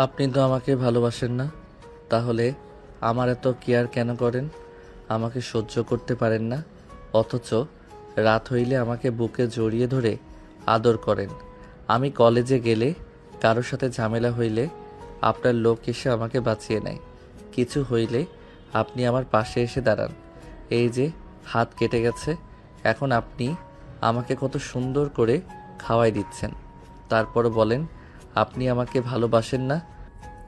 আপনি তো আমাকে ভালোবাসেন না, তাহলে আমার এত কেয়ার কেন করেন? আমাকে সহ্য করতে পারেন না, অথচ রাত হইলে আমাকে বুকে জড়িয়ে ধরে আদর করেন। আমি কলেজে গেলে, কারোর সাথে ঝামেলা হইলে আপনার লোক এসে আমাকে বাঁচিয়ে নেয়। কিছু হইলে আপনি আমার পাশে এসে দাঁড়ান। এই যে হাত কেটে গেছে, এখন আপনি আমাকে কত সুন্দর করে খাওয়াই দিচ্ছেন, তারপর বলেন আপনি আমাকে ভালোবাসেন না।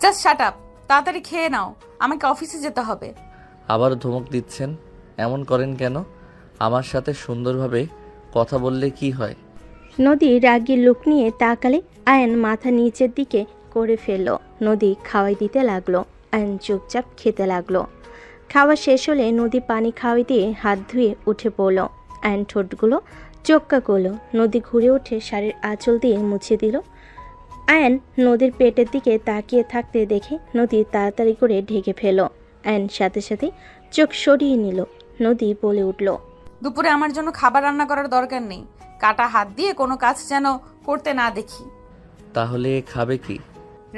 জাস্ট শাট আপ, তাড়াতাড়ি খেয়ে নাও, আমাকে অফিসে যেতে হবে। আবার ধমক দিচ্ছেন, এমন করেন কেন? আমার সাথে সুন্দরভাবে কথা বললে কি হয়? নদী রাগী লুক নিয়ে তাকালে আয়ন মাথা নিচের দিকে করে ফেলল। নদী খাওয়াই দিতে লাগলো, আয়ন চুপচাপ খেতে লাগলো। খাওয়া শেষ হলে নদী পানি খাওয়াই দিয়ে হাত ধুয়ে উঠে পড়ল। আয়ন ঠোঁটগুলো চোক্কা করলো। নদী ঘুরে উঠে শাড়ির আঁচল দিয়ে মুছে দিল। আয়ন নদীর পেটের দিকে তাকিয়ে থাকতে দেখে নদী তাড়াতাড়ি করে ঢেকে ফেল। আয়ন সাথে সাথে চোখ সরিয়ে নিল। নদী বলে উঠল, দুপুরে আমার জন্য খাবার রান্না করার দরকার নেই। কাটা হাত দিয়ে কোনো কাজ যেন করতে না দেখি। তাহলে খাবে কি?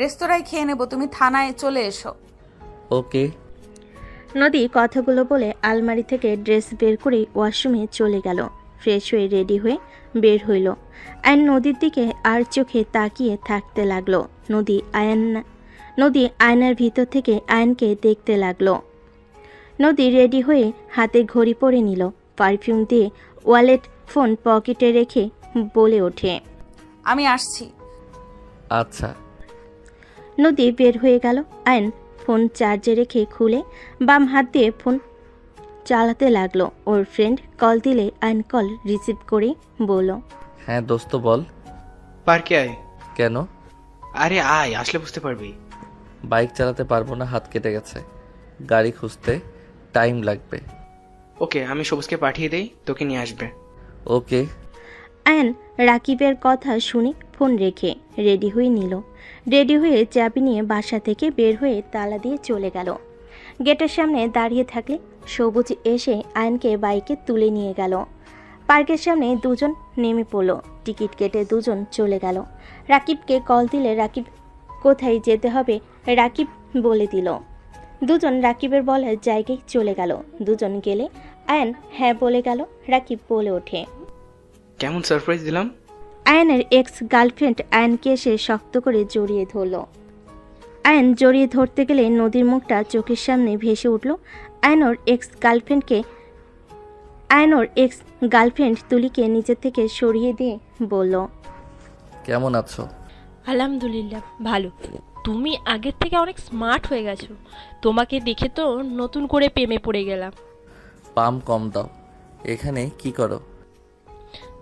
রেস্তোরাঁয় খেয়ে নেব, তুমি থানায় চলে এসো। ওকে। নদী কথাগুলো বলে আলমারি থেকে ড্রেস বের করে ওয়াশরুমে চলে গেল। ফ্রেশ হয়ে রেডি হয়ে বের হইল। আয়ন নদীর দিকে আর চোখে তাকিয়ে থাকতে লাগলো। নদী আয়নার ভিতর থেকে আয়নকে দেখতে লাগলো। নদী রেডি হয়ে হাতে ঘড়ি পরে নিল। পারফিউম দিয়ে ওয়ালেট ফোন পকেটে রেখে বলে ওঠে, আমি আসছি। আচ্ছা। নদী বের হয়ে গেল। আয়ন ফোন চার্জে রেখে খুলে বাম হাত দিয়ে ফোন চালাতে লাগলো। ওর ফ্রেন্ড কল দিলে আয়ন কল রিসিভ করে বলল, হ্যাঁ দোস্ত বল। পার্কে আয়। কেন? আরে আয়, আসলে বুঝতে পারবি। বাইক চালাতে পারবো না, হাত কেটে গেছে। গাড়ি খুঁজতে টাইম লাগবে। ওকে, আমি সবুজকে পাঠিয়ে দেই, তোকে নিয়ে আসবে। ওকে। আয়ন রাকিবের কথা শুনে ফোন রেখে রেডি হয়ে নিল। রেডি হয়ে চাবি নিয়ে বাসা থেকে বের হয়ে তালা দিয়ে চলে গেল। গেটের সামনে দাঁড়িয়ে থাকলে সবুজ এসে আয়নকে বাইকে তুলে নিয়ে গেল। পার্কের সামনে দুজন নেমে পড়ল। টিকিট কেটে দুজন চলে গেল। রাকিবকে কল দিলে রাকিব কোথায় যেতে হবে রাকিব বলে দিল। দুজন রাকিবের বলার জায়গায় চলে গেল। দুজন গেলে আয়ন হ্যাঁ বলে গেল। রাকিব বলে ওঠে, কেমন সারপ্রাইজ দিলাম? আয়নের এক্স গার্লফ্রেন্ড আয়নকে এসে শক্ত করে জড়িয়ে ধরল। আয়ন জড়িয়ে ধরতে গেলে নদীর মুখটা চোখের সামনে ভেসে উঠল। আয়নোর এক্স গার্লফ্রেন্ড তুলিকে নিজের থেকে সরিয়ে দিয়ে বলল, কেমন আছো? আলহামদুলিল্লাহ ভালো। তুমি আগের থেকে অনেক স্মার্ট হয়ে গেছো। তোমাকে দেখে তো নতুন করে প্রেমে পড়ে গেলাম। পাম কম দাও। এখানে কি করো?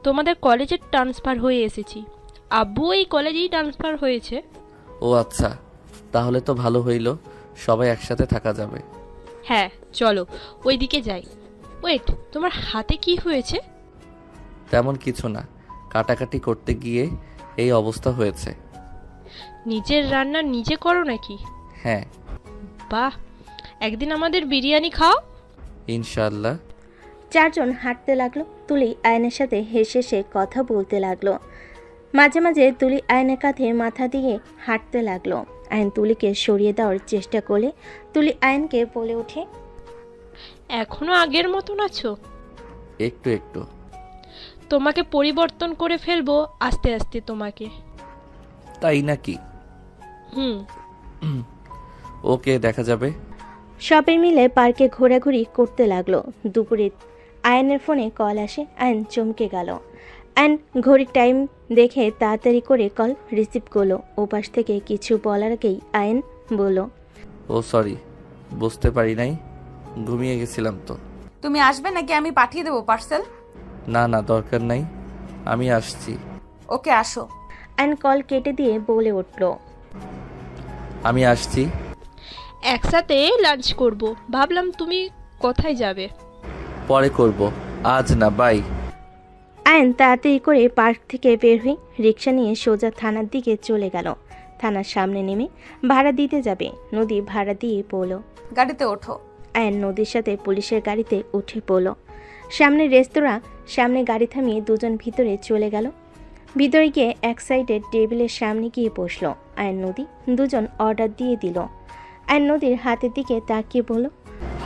তোমাদের কলেজে ট্রান্সফার হয়ে এসেছি। আব্বু এই কলেজেই ট্রান্সফার হয়েছে। ও আচ্ছা, তাহলে তো ভালো হইল, সবাই একসাথে থাকা যাবে। হ্যাঁ চলো ওইদিকে যাই। ওয়েট, তোমার হাতে কি হয়েছে? তেমন কিছু না, কাটাকাটি করতে গিয়ে এই অবস্থা হয়েছে। নিজের রান্না নিজে করো নাকি? হ্যাঁ। বাহ, একদিন আমাদের বিরিয়ানি খাও। ইনশাআল্লাহ। চারজন হাঁটতে লাগলো। তুলি আয়নের সাথে হেসে হেসে কথা বলতে লাগলো। মাঝে মাঝে তুলি আয়নের কাঁধে মাথা দিয়ে হাঁটতে লাগলো। আয়ন তুলিকে সরিয়ে দেওয়ার চেষ্টা করলে তুলি আয়নকে বলে ওঠে, এখনো আগের মতন আছো? একটু একটু। তোমাকে পরিবর্তন করে ফেলবো আস্তে আস্তে তোমাকে। তাই নাকি? হুম। ওকে, দেখা যাবে। সবাই মিলে পার্কে ঘোরাঘুরি করতে লাগলো। দুপুরে আয়নের ফোনে কল আসে। আয়ন চমকে গেল। আয়ন ঘড়ির টাইম দেখে তাড়াতাড়ি করে কল রিসিভ করলো। ওপাশ থেকে কিছু বলার আগেই আয়ন বলল, ও সরি, বুঝতে পারি নাই, ঘুমিয়ে গেছিলাম তো। তুমি আসবে নাকি আমি পাঠিয়ে দেবো পার্সেল? না না, দরকার নাই, আমি আসছি। ওকে আসো। আয়ন কল কেটে দিয়ে বলে উঠল, আমি আসছি। একসাথে লাঞ্চ করব। ভাবলাম তুমি কোথায় যাবে। পরে করব, আজ না, বাই। আয়ন তাড়াতাড়ি করে পার্ক থেকে বের হয়ে রিক্সা নিয়ে সোজা থানার দিকে চলে গেল। থানার সামনে নেমে ভাড়া দিতে যাবে। নদী ভাড়া দিয়ে পড়ল। গাড়িতে ওঠো। আয়ন নদীর সাথে পুলিশের গাড়িতে উঠে পড়ল। সামনে রেস্তোরাঁ, সামনে গাড়ি থামিয়ে দুজন ভিতরে চলে গেল। ভিতরে গিয়ে এক সাইডে টেবিলের সামনে গিয়ে বসলো। আয়ন নদী দুজন অর্ডার দিয়ে দিল। আয়ন নদীর হাতের দিকে তাকিয়ে বলল।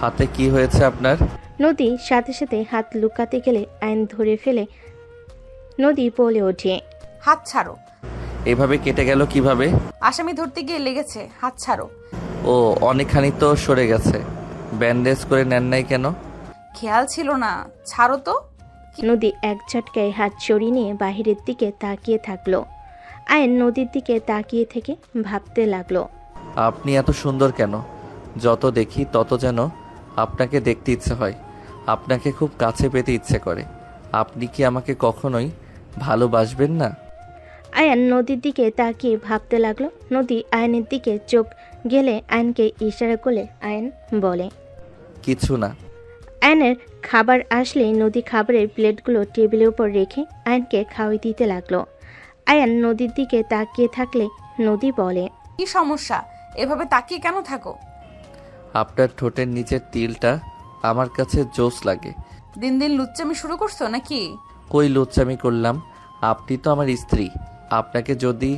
হাতে কি হয়েছে আপনার? নদী সাথে সাথে হাত লুকাতে গেলে আয়ন ধরে ফেলে নদী বলে ওঠে। হাত ছাড়ো। এভাবে কেটে গেল কিভাবে? আসামি ধরতে গিয়ে লেগেছে, হাত ছাড়ো। ও, অনেকখানি তো সরে গেছে। ব্যান্ডেজ করে নেন নাই কেন? খেয়াল ছিল না, ছাড়ো তো। নদী এক ঝটকায় হাত সরিয়ে নিয়ে বাহিরের দিকে তাকিয়ে থাকলো। আয়ন নদীর দিকে তাকিয়ে থেকে ভাবতে লাগলো। আপনি এত সুন্দর কেন? যত দেখি তত যেন আপনাকে দেখতে ইচ্ছে হয়, আপনাকে খুব কাছে পেতে ইচ্ছে করে। আপনি কি আমাকে কখনোই ভালোবাসবেন না? আয়ন নদীর দিকে তাকিয়ে ভাবতে লাগলো। নদী আয়নের দিকে চোখ গেলে আয়নকে ইশারা করলে আয়ন বলে, কিছু না। আয়নের খাবার আসলে নদী খাবারের প্লেটগুলো টেবিলের উপর রেখে আয়নকে খাওয়াই দিতে লাগলো। আয়ন নদীর দিকে তাকিয়ে থাকলে নদী বলে, কি সমস্যা? এভাবে তাকিয়ে কেন থাকো? আপনার ঠোঁটের নিচের তিলটা আমার কাছে জোস লাগে। দিন দিন লুচ্চামি শুরু করছো নাকি? কই লুচ্চামি করলাম? আপনি তো আমার স্ত্রী। আপনাকে যদি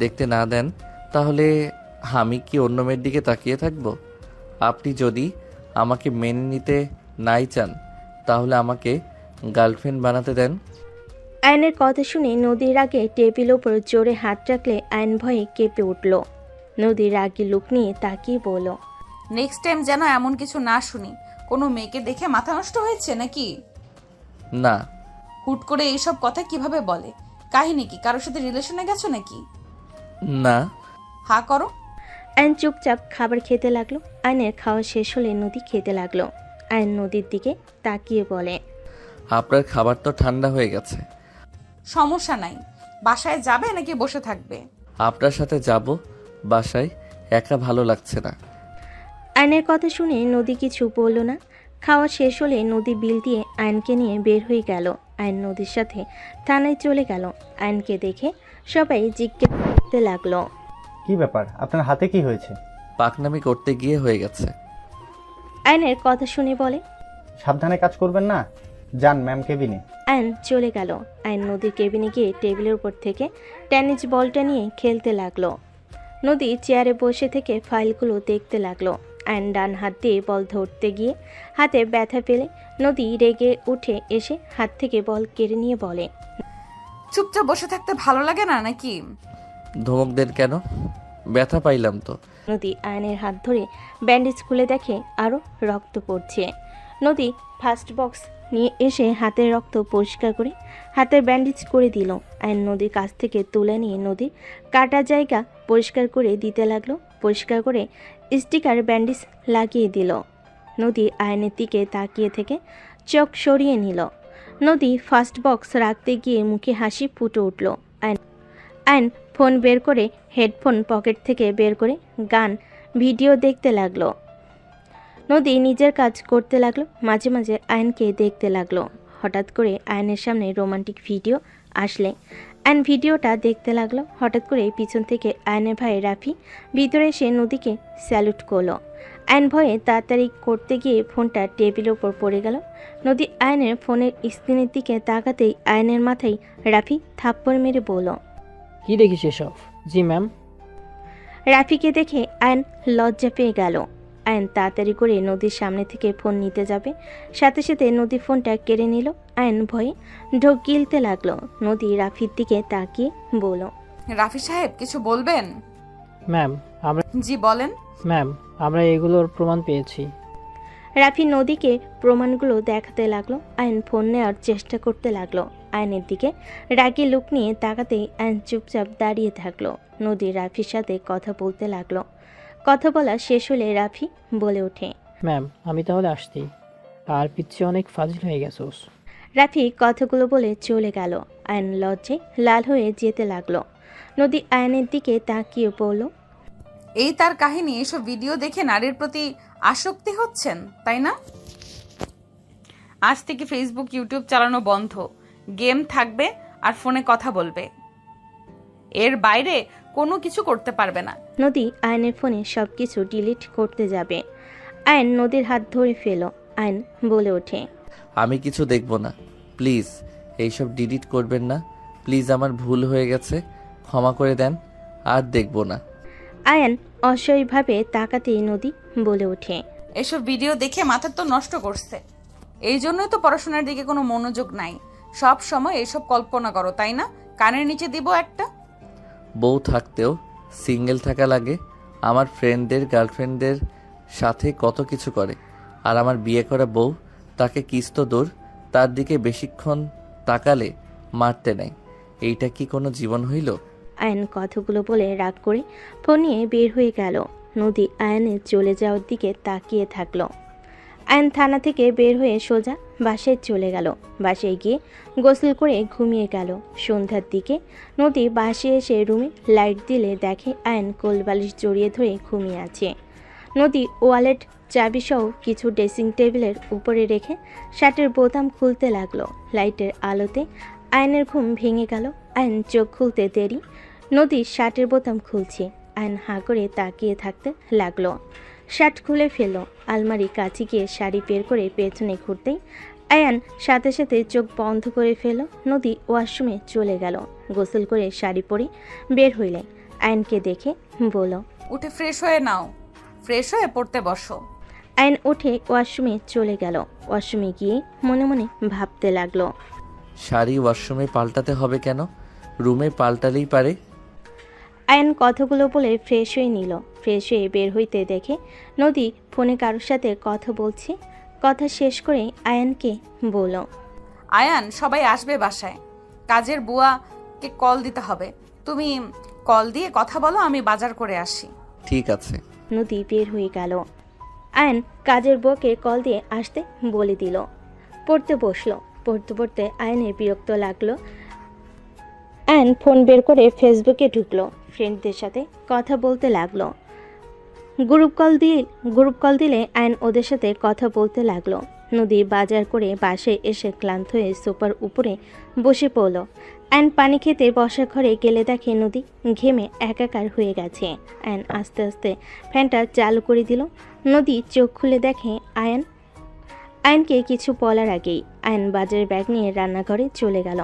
দেখতে না দেন তাহলে আমি কি অন্য মেয়ের দিকে তাকিয়ে থাকবো? আপনি যদি আমাকে মেনে নিতে নাই চান তাহলে আমাকে গার্লফ্রেন্ড বানাতে দেন। আয়নের কথা শুনে নদীর আগে টেবিল ওপর জোরে হাত রাখলে আয়ন ভয়ে কেঁপে উঠল। নদীর রাগী লুক নিয়ে তাকিয়ে বলল, নেক্সট টাইম যেন এমন কিছু না শুনি। কোনো মেয়েকে দেখে মাথা নষ্ট হয়েছে নাকি? না। হুট করে এইসব কথা কিভাবে বলে? কাহিনী কি? কারোর সাথে রিলেশনে গেছো নাকি? না। হা করো। আয়ন চুপচাপ খাবার খেতে লাগলো। আয়নের খাওয়া শেষ হলে নদী খেতে লাগলো। আয়ন নদীর দিকে তাকিয়ে বলে, আপনার খাবার তো ঠান্ডা হয়ে গেছে। সমস্যা নাই। বাসায় যাবে নাকি বসে থাকবে? আপনার সাথে যাব বাসায়, একা ভালো লাগছে না। আয়নের কথা শুনে নদী কিছু বলল না। খাওয়া শেষ হলে নদী বিল দিয়ে আয়নকে নিয়ে বের হয়ে গেল। আয়ন নদীর সাথে থানায় চলে গেল। আয়নকে দেখে সবাই জিজ্ঞেস করতে লাগলো, কি ব্যাপার, আপনার হাতে কি হয়েছে? পাকনামি করতে গিয়ে হয়ে গেছে। আয়নের কথা শুনে বলে, সাবধানে কাজ করবেন না, যান ম্যাম কেবিনে। আয়ন চলে গেল। আয়ন নদীর কেবিনে গিয়ে টেবিলের উপর থেকে টেনিস বলটা নিয়ে খেলতে লাগলো। নদী চেয়ারে বসে থেকে ফাইলগুলো দেখতে লাগলো। আয়ন ডান হাত দিয়ে বল ধরতে গিয়ে হাতে ব্যথা পেলে নদী রেগে উঠে এসে হাত থেকে বল কেড়ে নিয়ে বলে, চুপচাপ বসে থাকতে ভালো লাগে না নাকি? ধমক দেন কেন? ব্যথা পাইলাম তো। নদী আয়নের হাত ধরে ব্যান্ডেজ খুলে দেখে আরও রক্ত পড়ছে। নদী ফার্স্ট বক্স নিয়ে এসে হাতের রক্ত পরিষ্কার করে হাতের ব্যান্ডেজ করে দিল। আয়ন নদীর কাছ থেকে তুলে নিয়ে নদীর কাটা জায়গা পরিষ্কার করে দিতে লাগলো। পরিষ্কার করে স্টিকার ব্যান্ডেজ লাগিয়ে দিল। নদী আয়নের দিকে তাকিয়ে থেকে চোখ সরিয়ে নিল। নদী ফার্স্ট বক্স রাখতে গিয়ে মুখে হাসি ফুটে উঠল। আয়ন ফোন বের করে হেডফোন পকেট থেকে বের করে গান ভিডিও দেখতে লাগলো। নদী নিজের কাজ করতে লাগলো, মাঝে মাঝে আয়নকে দেখতে লাগলো। হঠাৎ করে আয়নের সামনে রোমান্টিক ভিডিও আসলে আয়ন ভিডিওটা দেখতে লাগলো। হঠাৎ করে পিছন থেকে আয়নের ভাই রাফি ভিতরে এসে নদীকে স্যালুট করলো। আয়ন ভয়ে তাড়াতাড়ি করতে গিয়ে ফোনটা টেবিলের ওপর পড়ে গেল। নদী আয়নের ফোনের স্ক্রিনের দিকে তাকাতেই আয়নের মাথায় রাফি থাপ্পড় মেরে বলল, কি দেখিস এসব? জি ম্যাম। রাফিকে দেখে আয়ন লজ্জা পেয়ে গেল। আয়ন তাড়াতাড়ি করে নদীর সামনে থেকে ফোন নিতে যাবে, সাথে সাথে নদী ফোনটা কেড়ে নিল। আয়ন ভয়ে ঢোক গিলতে লাগলো। নদী রাফির দিকে তাকিয়ে বলল, রাফি সাহেব কিছু বলবেন? ম্যাম আমরা জি বলেন। এগুলোর প্রমাণ পেয়েছি। রাফি নদীকে প্রমাণগুলো দেখাতে লাগলো। আয়ন ফোন নেওয়ার চেষ্টা করতে লাগলো। আয়নের দিকে রাগী লুক নিয়ে তাকাতেই আয়ন চুপচাপ দাঁড়িয়ে থাকলো। নদী রাফির সাথে কথা বলতে লাগলো। কথা বলা শেষ হলে রাফি বলে ওঠে, ম্যাম আমি তাহলে আসছি, আর পিচ্ছে অনেক ফাজিল হয়ে গেছোস। রাফি কথাগুলো বলে চলে গেল। আয়ন লজ্জায় লাল হয়ে যেতে লাগলো। নদী আয়নের দিকে তাকিয়ে বলল, এই তার কাহিনী? এসব ভিডিও দেখে নারীর প্রতি আসক্তি হচ্ছেন তাই না? আজ থেকে ফেসবুক ইউটিউব চালানো বন্ধ, গেম থাকবে আর ফোনে কথা বলবে, এর বাইরে কোনো কিছু করতে পারবে না। নদী আয়নের ফোনে সবকিছু ডিলিট করতে যাবে। আয়ন নদীর হাত ধরে ফেল। আয়ন বলে ওঠে, আমি কিছু দেখব না, প্লিজ। এইসব ডিলিট করবেন না, প্লিজ আমার ভুল হয়ে গেছে, ক্ষমা করে দেন, আর দেখব না। আয়ান অসহায়ভাবে তাকাতেই নদী বলে ওঠে, এসব ভিডিও দেখে মাথা তো নষ্ট করছে। এই জন্যই তো পড়াশোনার দিকে কোনো মনোযোগ নাই। সব সময় এসব কল্পনা করো, তাই না? কানের নিচে দিব একটা। বউ থাকতেও সিঙ্গেল থাকা লাগে। আমার ফ্রেন্ডদের গার্লফ্রেন্ডদের সাথে কত কিছু করে, আর আমার বিয়ে করা বউ, তাকে কিস তো দূর, তার দিকে বেশিক্ষণ তাকালে মারতে নেয়। এইটা কি কোনো জীবন হইল? আয়ান কথাগুলো বলে রাগ করে ফোন নিয়ে বের হয়ে গেল। নদী আয়ানের চলে যাওয়ার দিকে তাকিয়ে থাকলো। আয়ান থানা থেকে বের হয়ে সোজা বাসায় চলে গেল। বাসায় গিয়ে গোসল করে ঘুমিয়ে গেল। সন্ধ্যার দিকে নদী বাসায় এসে রুমে লাইট দিলে দেখে আয়ান কোলবালিশ জড়িয়ে ধরে ঘুমিয়ে আছে। নদী ওয়ালেট, চাবিসহ কিছু ড্রেসিং টেবিলের উপরে রেখে শার্টের বোতাম খুলতে লাগলো। লাইটের আলোতে আয়নের ঘুম ভেঙে গেল। আয়ন চোখ খুলতে দেরি, নদী শার্টের বোতাম খুলছে। আয়ন হাঁ করে তাকিয়ে থাকতে লাগলো। শার্ট খুলে ফেলল। আলমারি কাছে গিয়ে শাড়ি বের করে পেছনে ঘুরতেই আয়ান সাথে সাথে চোখ বন্ধ করে ফেলল। নদী ওয়াশরুমে চলে গেল। গোসল করে শাড়ি পরে বের হইলে আয়নকে দেখে বলল, উঠে ফ্রেশ হয়ে নাও, ফ্রেশ হয়ে পড়তে বসো। আয়ন উঠে ওয়াশরুমে চলে গেল। ওয়াশরুমে গিয়ে মনে মনে ভাবতে লাগলো, শাড়ি ওয়াশরুমে পাল্টাতে হবে কেন? রুমে পাল্টালেই পারে। আয়ন কথাগুলো বলে ফ্রেশ হয়ে নিল। ফ্রেশ হয়ে বের হইতে দেখে নদী ফোনে কারোর সাথে কথা বলছে। কথা শেষ করে আয়ানকে বলল, আয়ান, সবাই আসবে বাসায়, কাজের বুয়াকে কল দিতে হবে। তুমি কল দিয়ে কথা বলো, আমি বাজার করে আসি। ঠিক আছে। নদী বের হয়ে গেল। আয়ন কাজের বউকে কল দিয়ে আসতে বলে দিল। পড়তে বসলো। পড়তে পড়তে আয়নের বিরক্ত লাগলো। আয়ন ফোন বের করে ফেসবুকে ঢুকলো। ফ্রেন্ডদের সাথে কথা বলতে লাগলো। গ্রুপ কল দিলে আয়ন ওদের সাথে কথা বলতে লাগলো। নদী বাজার করে বাসায় এসে ক্লান্ত হয়ে সোফার উপরে বসে পড়ল। আয়ন পানি খেতে বসার ঘরে গেলে দেখে নদী ঘেমে একাকার হয়ে গেছে। আয়ন আস্তে আস্তে ফ্যানটা চালু করে দিল। নদী চোখ খুলে দেখে আয়নকে কিছু বলার আগেই আয়ন বাজারের ব্যাগ নিয়ে রান্নাঘরে চলে গেল।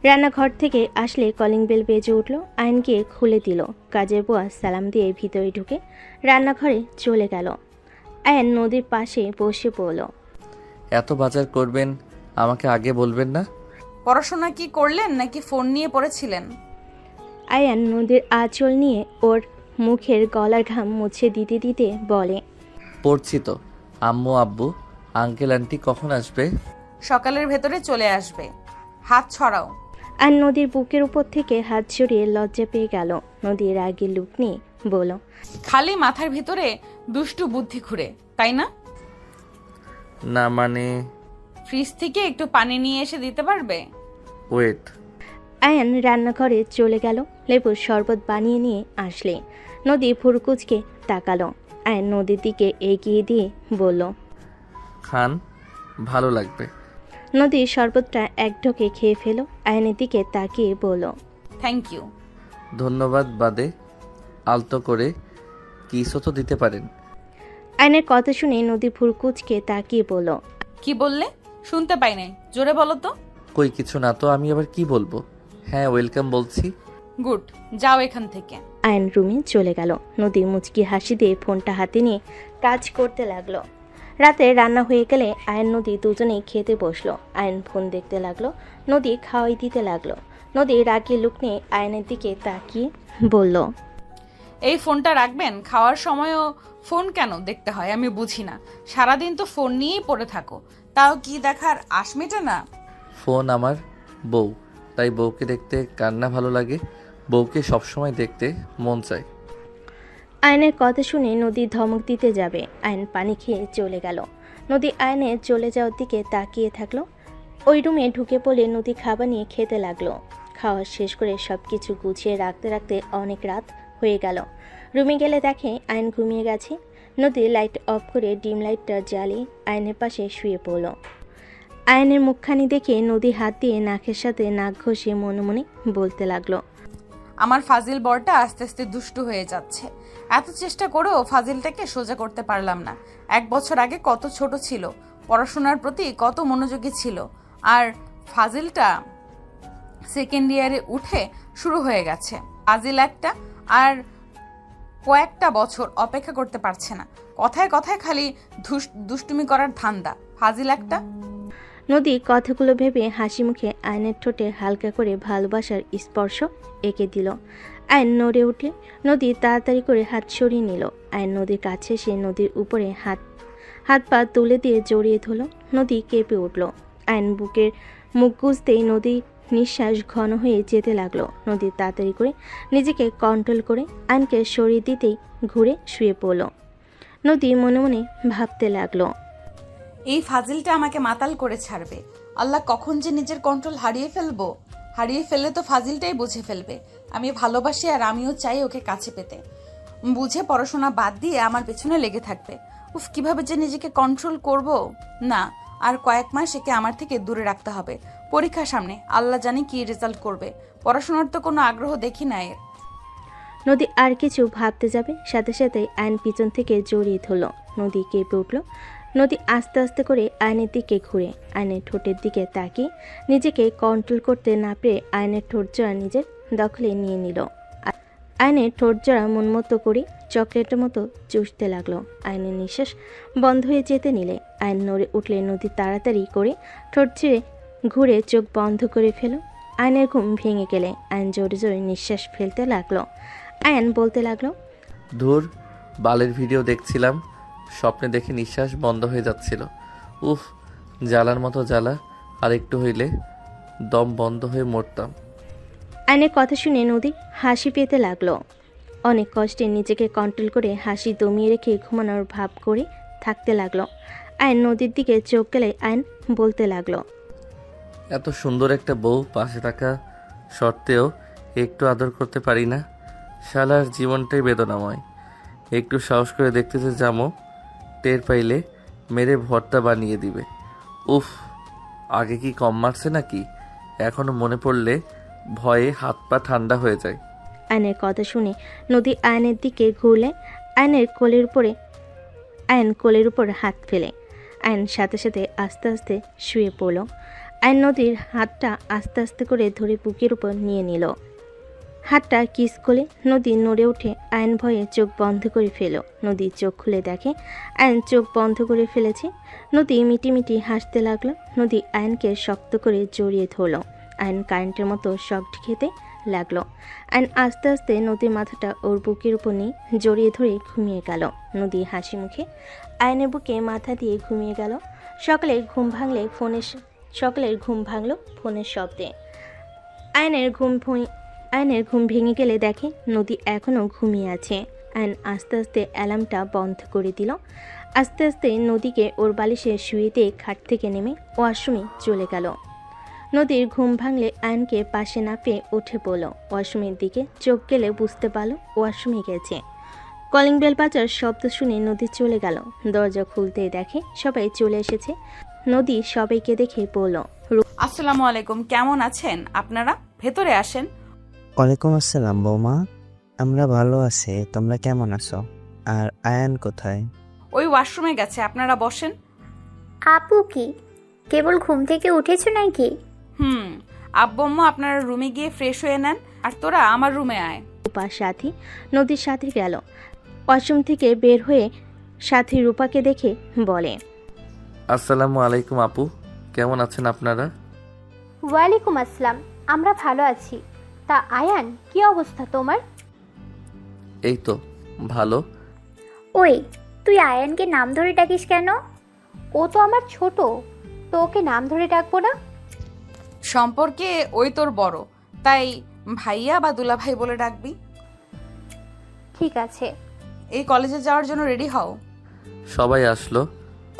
রান্নাঘর থেকে আসলে কলিং বেল বেজে উঠল। আয়নকে খুলে দিল। কাজের বুয়া সালাম দিয়ে ভিতরে ঢুকে রান্নাঘরে চলে গেল। আয়ন নদীর পাশে বসে পড়ল। এত বাজার করবেন, আমাকে আগে বলবেন না? পড়াশোনা কি করলেন নাকি ফোন নিয়ে পড়েছিলেন? আয়ান নদীর আঁচল নিয়ে ওর মুখের গলার ঘাম মুছে দিতে দিতে বলে, পড়ছি তো। আম্মু আব্বু আঙ্কেল আন্টি কখন আসবে? সকালের ভেতরে চলে আসবে। হাত ছড়াও। আর নদীর বুকের উপর থেকে হাত সরিয়ে লজ্জা পেয়ে গেল। নদীর রাগের লুক নিয়ে বলল, খালি মাথার ভিতরে দুষ্টু বুদ্ধি ঘুরে, তাই না? না মানে, ফ্রিজ থেকে একটু পানি নিয়ে এসে দিতে পারবে? ওয়েট। আয়ান রান্নাঘরে চলে গেল। লেবুর শরবত বানিয়ে নিয়ে আসলে নদী ফুরকুচকে তাকালো। আয়ান নদীর দিকে এগিয়ে দিয়ে বলল, খান, ভালো লাগবে। নদী শরবতটা এক ঢোকে খেয়ে ফেল। আয়নের দিকে তাকিয়ে বলল, থ্যাংক ইউ। ধন্যবাদ বাদে আলতো করে কিসও তো দিতে পারেন। আয়নের কথা শুনে নদী ফুরকুচকে তাকিয়ে বলল, কি বললে? শুনতে পাই নাই, জোরে বলো তো। কই কিছু না তো, আমি আবার কি বলবো? হ্যাঁ, ওয়েলকাম বলছি। গুড, যাও এখান থেকে। আয়ন রুমে চলে গেল। নদী মুচকি হাসি দিয়ে ফোনটা হাতে নিয়ে কাজ করতে লাগলো। রাতে রান্না হয়ে গেলে আয়ন নদী দুজনেই খেতে বসলো। আয়ন ফোন দেখতে লাগলো, নদী খাওয়াই দিতে লাগলো। নদী রাগি লুক নিয়ে আয়নের দিকে তাকিয়ে বলল, এই ফোনটা রাখবেন? খাওয়ার সময়ও ফোন কেন দেখতে হয় আমি বুঝি না। সারাদিন তো ফোন নিয়েই পড়ে থাকো, তাও কি দেখার আশ মেটে না? ফোন আমার বউ, তাই বউকে দেখতে কান্না ভালো লাগে। বউকে সবসময় দেখতে মন চায়। আয়নের কথা শুনে নদী ধমক দিতে যাবে। আয়ন পানি খেয়ে চলে গেল। নদী আয়নের চলে যাওয়ার দিকে তাকিয়ে থাকলো। ওই রুমে ঢুকে পড়ে নদী খাবার নিয়ে খেতে লাগলো। খাওয়া শেষ করে সব কিছু গুছিয়ে রাখতে রাখতে অনেক রাত হয়ে গেল। রুমে গেলে দেখে আয়ন ঘুমিয়ে গেছে। নদী লাইট অফ করে ডিম লাইটটা জ্বালিয়ে আয়নের পাশে শুয়ে পড়ল। আয়নের মুখখানি দেখে নদী হাত দিয়ে নাকের সাথে নাক ঘষে মনে মনে বলতে লাগলো, আমার ফাজিল বরটা আস্তে আস্তে দুষ্টু হয়ে যাচ্ছে। এত চেষ্টা করেও ফাজিলটাকে সোজা করতে পারলাম না। 1 বছর আগে কত ছোট ছিল, পড়াশোনার প্রতি কত মনোযোগী ছিল, আর ফাজিলটা সেকেন্ড ইয়ারে উঠে শুরু হয়ে গেছে ফাজিল একটা, আর কয়েকটা বছর অপেক্ষা করতে পারছে না। কথায় কথায় খালি দুষ্টুমি করার ধান্দা, ফাজিল একটা। নদী কথাগুলো ভেবে হাসি মুখে আয়নের ঠোঁটে হালকা করে ভালোবাসার স্পর্শ এঁকে দিল। আয়ন নড়ে উঠলে নদী তাড়াতাড়ি করে হাত সরিয়ে নিল। আয়ন নদীর কাছে এসে নদীর উপরে হাত পা তুলে দিয়ে জড়িয়ে ধরল। নদী কেঁপে উঠল। আয়ন বুকের মুখ গুজতেই নদী নিঃশ্বাস ঘন হয়ে যেতে লাগলো। নদী তাড়াতাড়ি করে নিজেকে কন্ট্রোল করে আয়নকে সরিয়ে দিতেই ঘুরে শুয়ে পড়ল। নদী মনে মনে ভাবতে লাগলো, এই ফাজিলটা আমাকে মাতাল করে ছাড়বে। আল্লাহ, কখন যে নিজের কন্ট্রোল হারিয়ে ফেলবো। হারিয়ে ফেললে তো ফাজিলটাই বুঝে ফেলবে আমি ভালোবাসি, আর আমিও চাই ওকে কাছে পেতে। বুঝে পড়াশোনা বাদ দিয়ে আমার পেছনে লেগে থাকবে। উফ, কিভাবে যে নিজেকে কন্ট্রোল করব। না, আর কয়েক মাস একে আমার থেকে দূরে রাখতে হবে। পরীক্ষা সামনে, আল্লাহ জানি কি রেজাল্ট করবে। পড়াশোনার তো কোনো আগ্রহ দেখি না এর। নদী আর কিছু ভাবতে যাবে, সাথে সাথে আয়ন পিছন থেকে জড়িয়ে ধরল। নদী কেঁপে উঠল। নদী আস্তে আস্তে করে আয়নের দিকে ঘুরে আয়নের ঠোঁটের দিকে তাকিয়ে নিজেকে কন্ট্রোল করতে না পেরে আয়নের ঠোঁট জোড়া নিজের দখলে নিয়ে নিল। আয়নের ঠোঁট জোড়া মন মতো করে চকলেটের মতো চুষতে লাগলো। আয়নের নিঃশ্বাস বন্ধ হয়ে যেতে নিলে আয়ন নড়ে উঠলে নদী তাড়াতাড়ি করে ঠোঁট ছিঁড়ে ঘুরে চোখ বন্ধ করে ফেল। আয়নের ঘুম ভেঙে গেলে আয়ন জোরে জোরে নিঃশ্বাস ফেলতে লাগলো। আয়ন বলতে লাগলো, ধুর, বালের ভিডিও দেখছিলাম, স্বপ্নে দেখে নিঃশ্বাস বন্ধ হয়ে যাচ্ছিল। উফ, জ্বালার মতো জ্বালা, আর একটু হইলে দম বন্ধ হয়ে মরতাম। আয়নের কথা শুনে নদী হাসি পেতে লাগলো। অনেক কষ্টে নিজেকে কন্ট্রোল করে হাসি দমিয়ে রেখে ঘুমানোর ভাব করে থাকতে লাগলো। আয়ন নদীর দিকে চোখ গেলে আয়ন বলতে লাগলো, এত সুন্দর একটা বউ পাশে থাকা সত্ত্বেও একটু আদর করতে পারি না। শালার জীবনটাই বেদনাময়। একটু সাহস করে দেখতেছে জামো, টের পাইলে মেরে ভর্তা বানিয়ে দিবে। উফ, আগে কি কম মারছে নাকি? এখনো মনে পড়লে ভয়ে হাত পা ঠান্ডা হয়ে যায়। আয়নের কথা শুনে নদী আয়নের দিকে ঘুরলে আয়ন কোলের উপর হাত ফেলে আয়ন সাথে সাথে আস্তে আস্তে শুয়ে পড়ল। আয়ন নদীর হাতটা আস্তে আস্তে করে ধরে বুকের উপর নিয়ে নিল। হাতটা কিস করে নদী নড়ে উঠে আয়ন ভয়ে চোখ বন্ধ করে ফেল। নদী চোখ খুলে দেখে আয়ন চোখ বন্ধ করে ফেলেছে। নদী মিটিমিটি হাসতে লাগলো। নদী আয়নকে শক্ত করে জড়িয়ে ধরল। আয়ন কারেন্টের মতো শক খেতে লাগলো। আয়ন আস্তে আস্তে নদীর মাথাটা ওর বুকের উপর নিয়ে জড়িয়ে ধরে ঘুমিয়ে গেল। নদী হাসি মুখে আয়নের বুকে মাথা দিয়ে ঘুমিয়ে গেল। সকালের ঘুম ভাঙলো ফোনের শব্দে। আয়নের ঘুম ভেঙে গেলে দেখে নদী এখনও ঘুমিয়ে আছে। আয়ন আস্তে আস্তে অ্যালার্মটা বন্ধ করে দিল। আস্তে আস্তে নদীকে ওর বালিশে শুয়ে দিয়ে খাট থেকে নেমে ওয়াশরুমে চলে গেল। নদীর ঘুম ভাঙলে আয়নকে পাশে না পেয়ে উঠে পড়ল। ওয়াশরুমের দিকে চোখ গেলে বুঝতে পারল ওয়াশরুমে গেছে। কলিং বেল বাজার শব্দ শুনে নদী চলে গেল। দরজা খুলতেই দেখে সবাই চলে এসেছে। নদী সবাইকে দেখে বলল, আসসালামু আলাইকুম, কেমন আছেন আপনারা? ভেতরে আসেন। ওয়ালাইকুম আসসালাম বৌমা, আমরা ভালো আছি, তোমরা কেমন আছো? আর আয়ান কোথায়? ওই ওয়াশরুমে গেছে, আপনারা বসেন। আপু কি কেবল ঘুম থেকে উঠেছো নাকি? আব্বু আম্মু আপনারা রুমে গিয়ে ফ্রেশ হয়ে নেন, আর তোরা আমার রুমে আয়। রূপার সাথী নদীর সাথে গেল। ওয়াশরুম থেকে বের হয়ে সাথী রূপাকে দেখে বলে, আসসালামু আলাইকুম আপু, কেমন আছেন আপনারা? ওয়ালাইকুম আসসালাম, আমরা ভালো আছি। তা আয়ান, কি অবস্থা তোমার? এই তো ভালো। ওই, তুই আয়ানকে নাম ধরে ডাকিস কেন? ও তো আমার ছোট, তো ওকে নাম ধরে ডাকবো না? সম্পর্কে ওই তোর বড়, তাই ভাইয়া বা দুলা ভাই বলে ডাকবি। ঠিক আছে। এই কলেজে যাওয়ার জন্য রেডি হও। সবাই আসলো,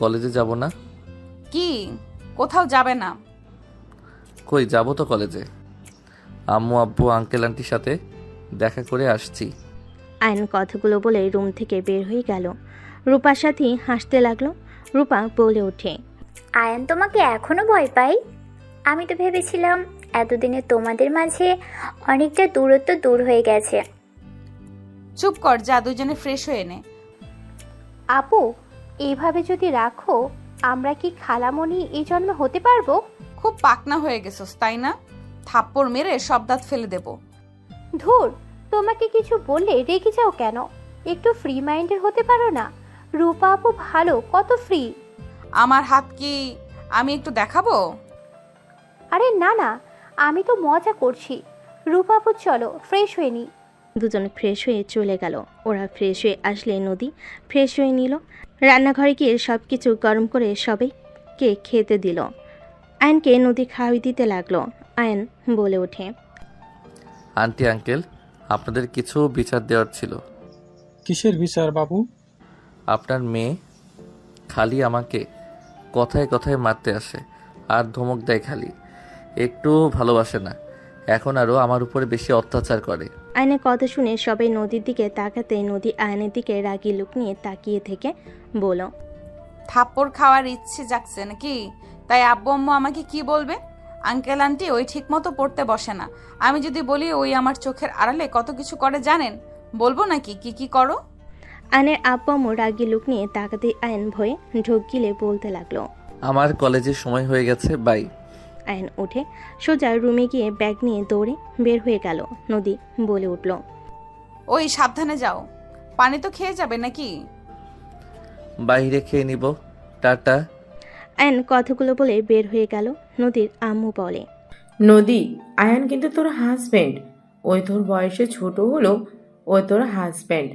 কলেজে যাব না? কি, কোথাও যাবে না? কই যাব তো কলেজে, আম্মু আব্বু আঙ্কেল আন্টির সাথে দেখা করে আসছি। আয়ন কথাগুলো বলে রুম থেকে বের হয়ে গেল। রূপার সাথী হাসতে লাগলো। রূপা বলে ওঠে, আয়ান তোমাকে এখনো ভয় পাই? আমি তো ভেবেছিলাম এতদিনে তোমাদের মাঝে অনেকটা দূরত্ব দূর হয়ে গেছে। চুপ কর, যা দুজনে ফ্রেশ হয়ে নে। আপু, এইভাবে যদি রাখো, আমরা কি খালামণি এই জন্মে হতে পারবো? খুব পাকনা হয়ে গেছস তাই না? থাপ্পড় মেরে সব দাঁত ফেলে দেব। ধুর, তোমাকে কিছু বললে রেগে যাও কেন? একটু ফ্রি মাইন্ডের হতে পারো না? রূপা আপু ভালো, কত ফ্রি। আমার হাত কি আমি একটু দেখাবো? আরে না না, আমি তো মজা করছি। রূপা আপু চলো ফ্রেশ হয়ে নি। দুজন ফ্রেশ হয়ে চলে গেল। ওরা ফ্রেশ হয়ে আসলে নদী ফ্রেশ হয়ে নিল। রান্নাঘরে গিয়ে সব কিছু গরম করে সবাইকে খেতে দিল। আয়নকে নদী খাওয়াই দিতে লাগলো। আয়ন বলে ওঠে, আন্টি আঙ্কেল, আপনাদের কিছু বিচার দেওয়ার ছিল। কিসের বিচার বাবু? আপনার মেয়ে খালি আমাকে কথায় কথায় মারতে আসে আর ধমক দেয়, খালি একটু ভালোবাসে না। এখন আরও আমার উপরে বেশি অত্যাচার করে। আয়নের কথা শুনে সবাই নদীর দিকে তাকাতে নদী আয়নের দিকে রাগী লুক নিয়ে তাকিয়ে থেকে বলল, থাপ্পড় খাওয়ার ইচ্ছে জাগছে নাকি? তাই আব্বু আম্মু আমাকে কি বলবে? আঙ্কেল আন্টি ওই ঠিক মতো পড়তে বসে না। আমি যদি বলি ওই আমার চোখের আড়ালে কত কিছু করে জানেন, বলবো নাকি কি কি করো? আয়নের আব্বু আম্মু রাগী লুক নিয়ে তাকাতে আয়ন ভয়ে ঢোক গিলে বলতে লাগলো, আমার কলেজের সময় হয়ে গেছে, বাই। আয়ন উঠে সোজা রুমে গিয়ে ব্যাগ নিয়ে দৌড়ে বের হয়ে গেল। নদী বলে উঠল, ওই সাবধানে যাও, পানি তো খেয়ে যাবে নাকি? বাইরে খেয়ে নিব, টাটা। আয়ন কথাগুলো বলে বের হয়ে গেল। নদীর আম্মু বলে, নদী, আয়ান কিন্তু তোর হাজব্যান্ড। ওই তোর বয়সে ছোট হলেও ওই তোর হাজব্যান্ড।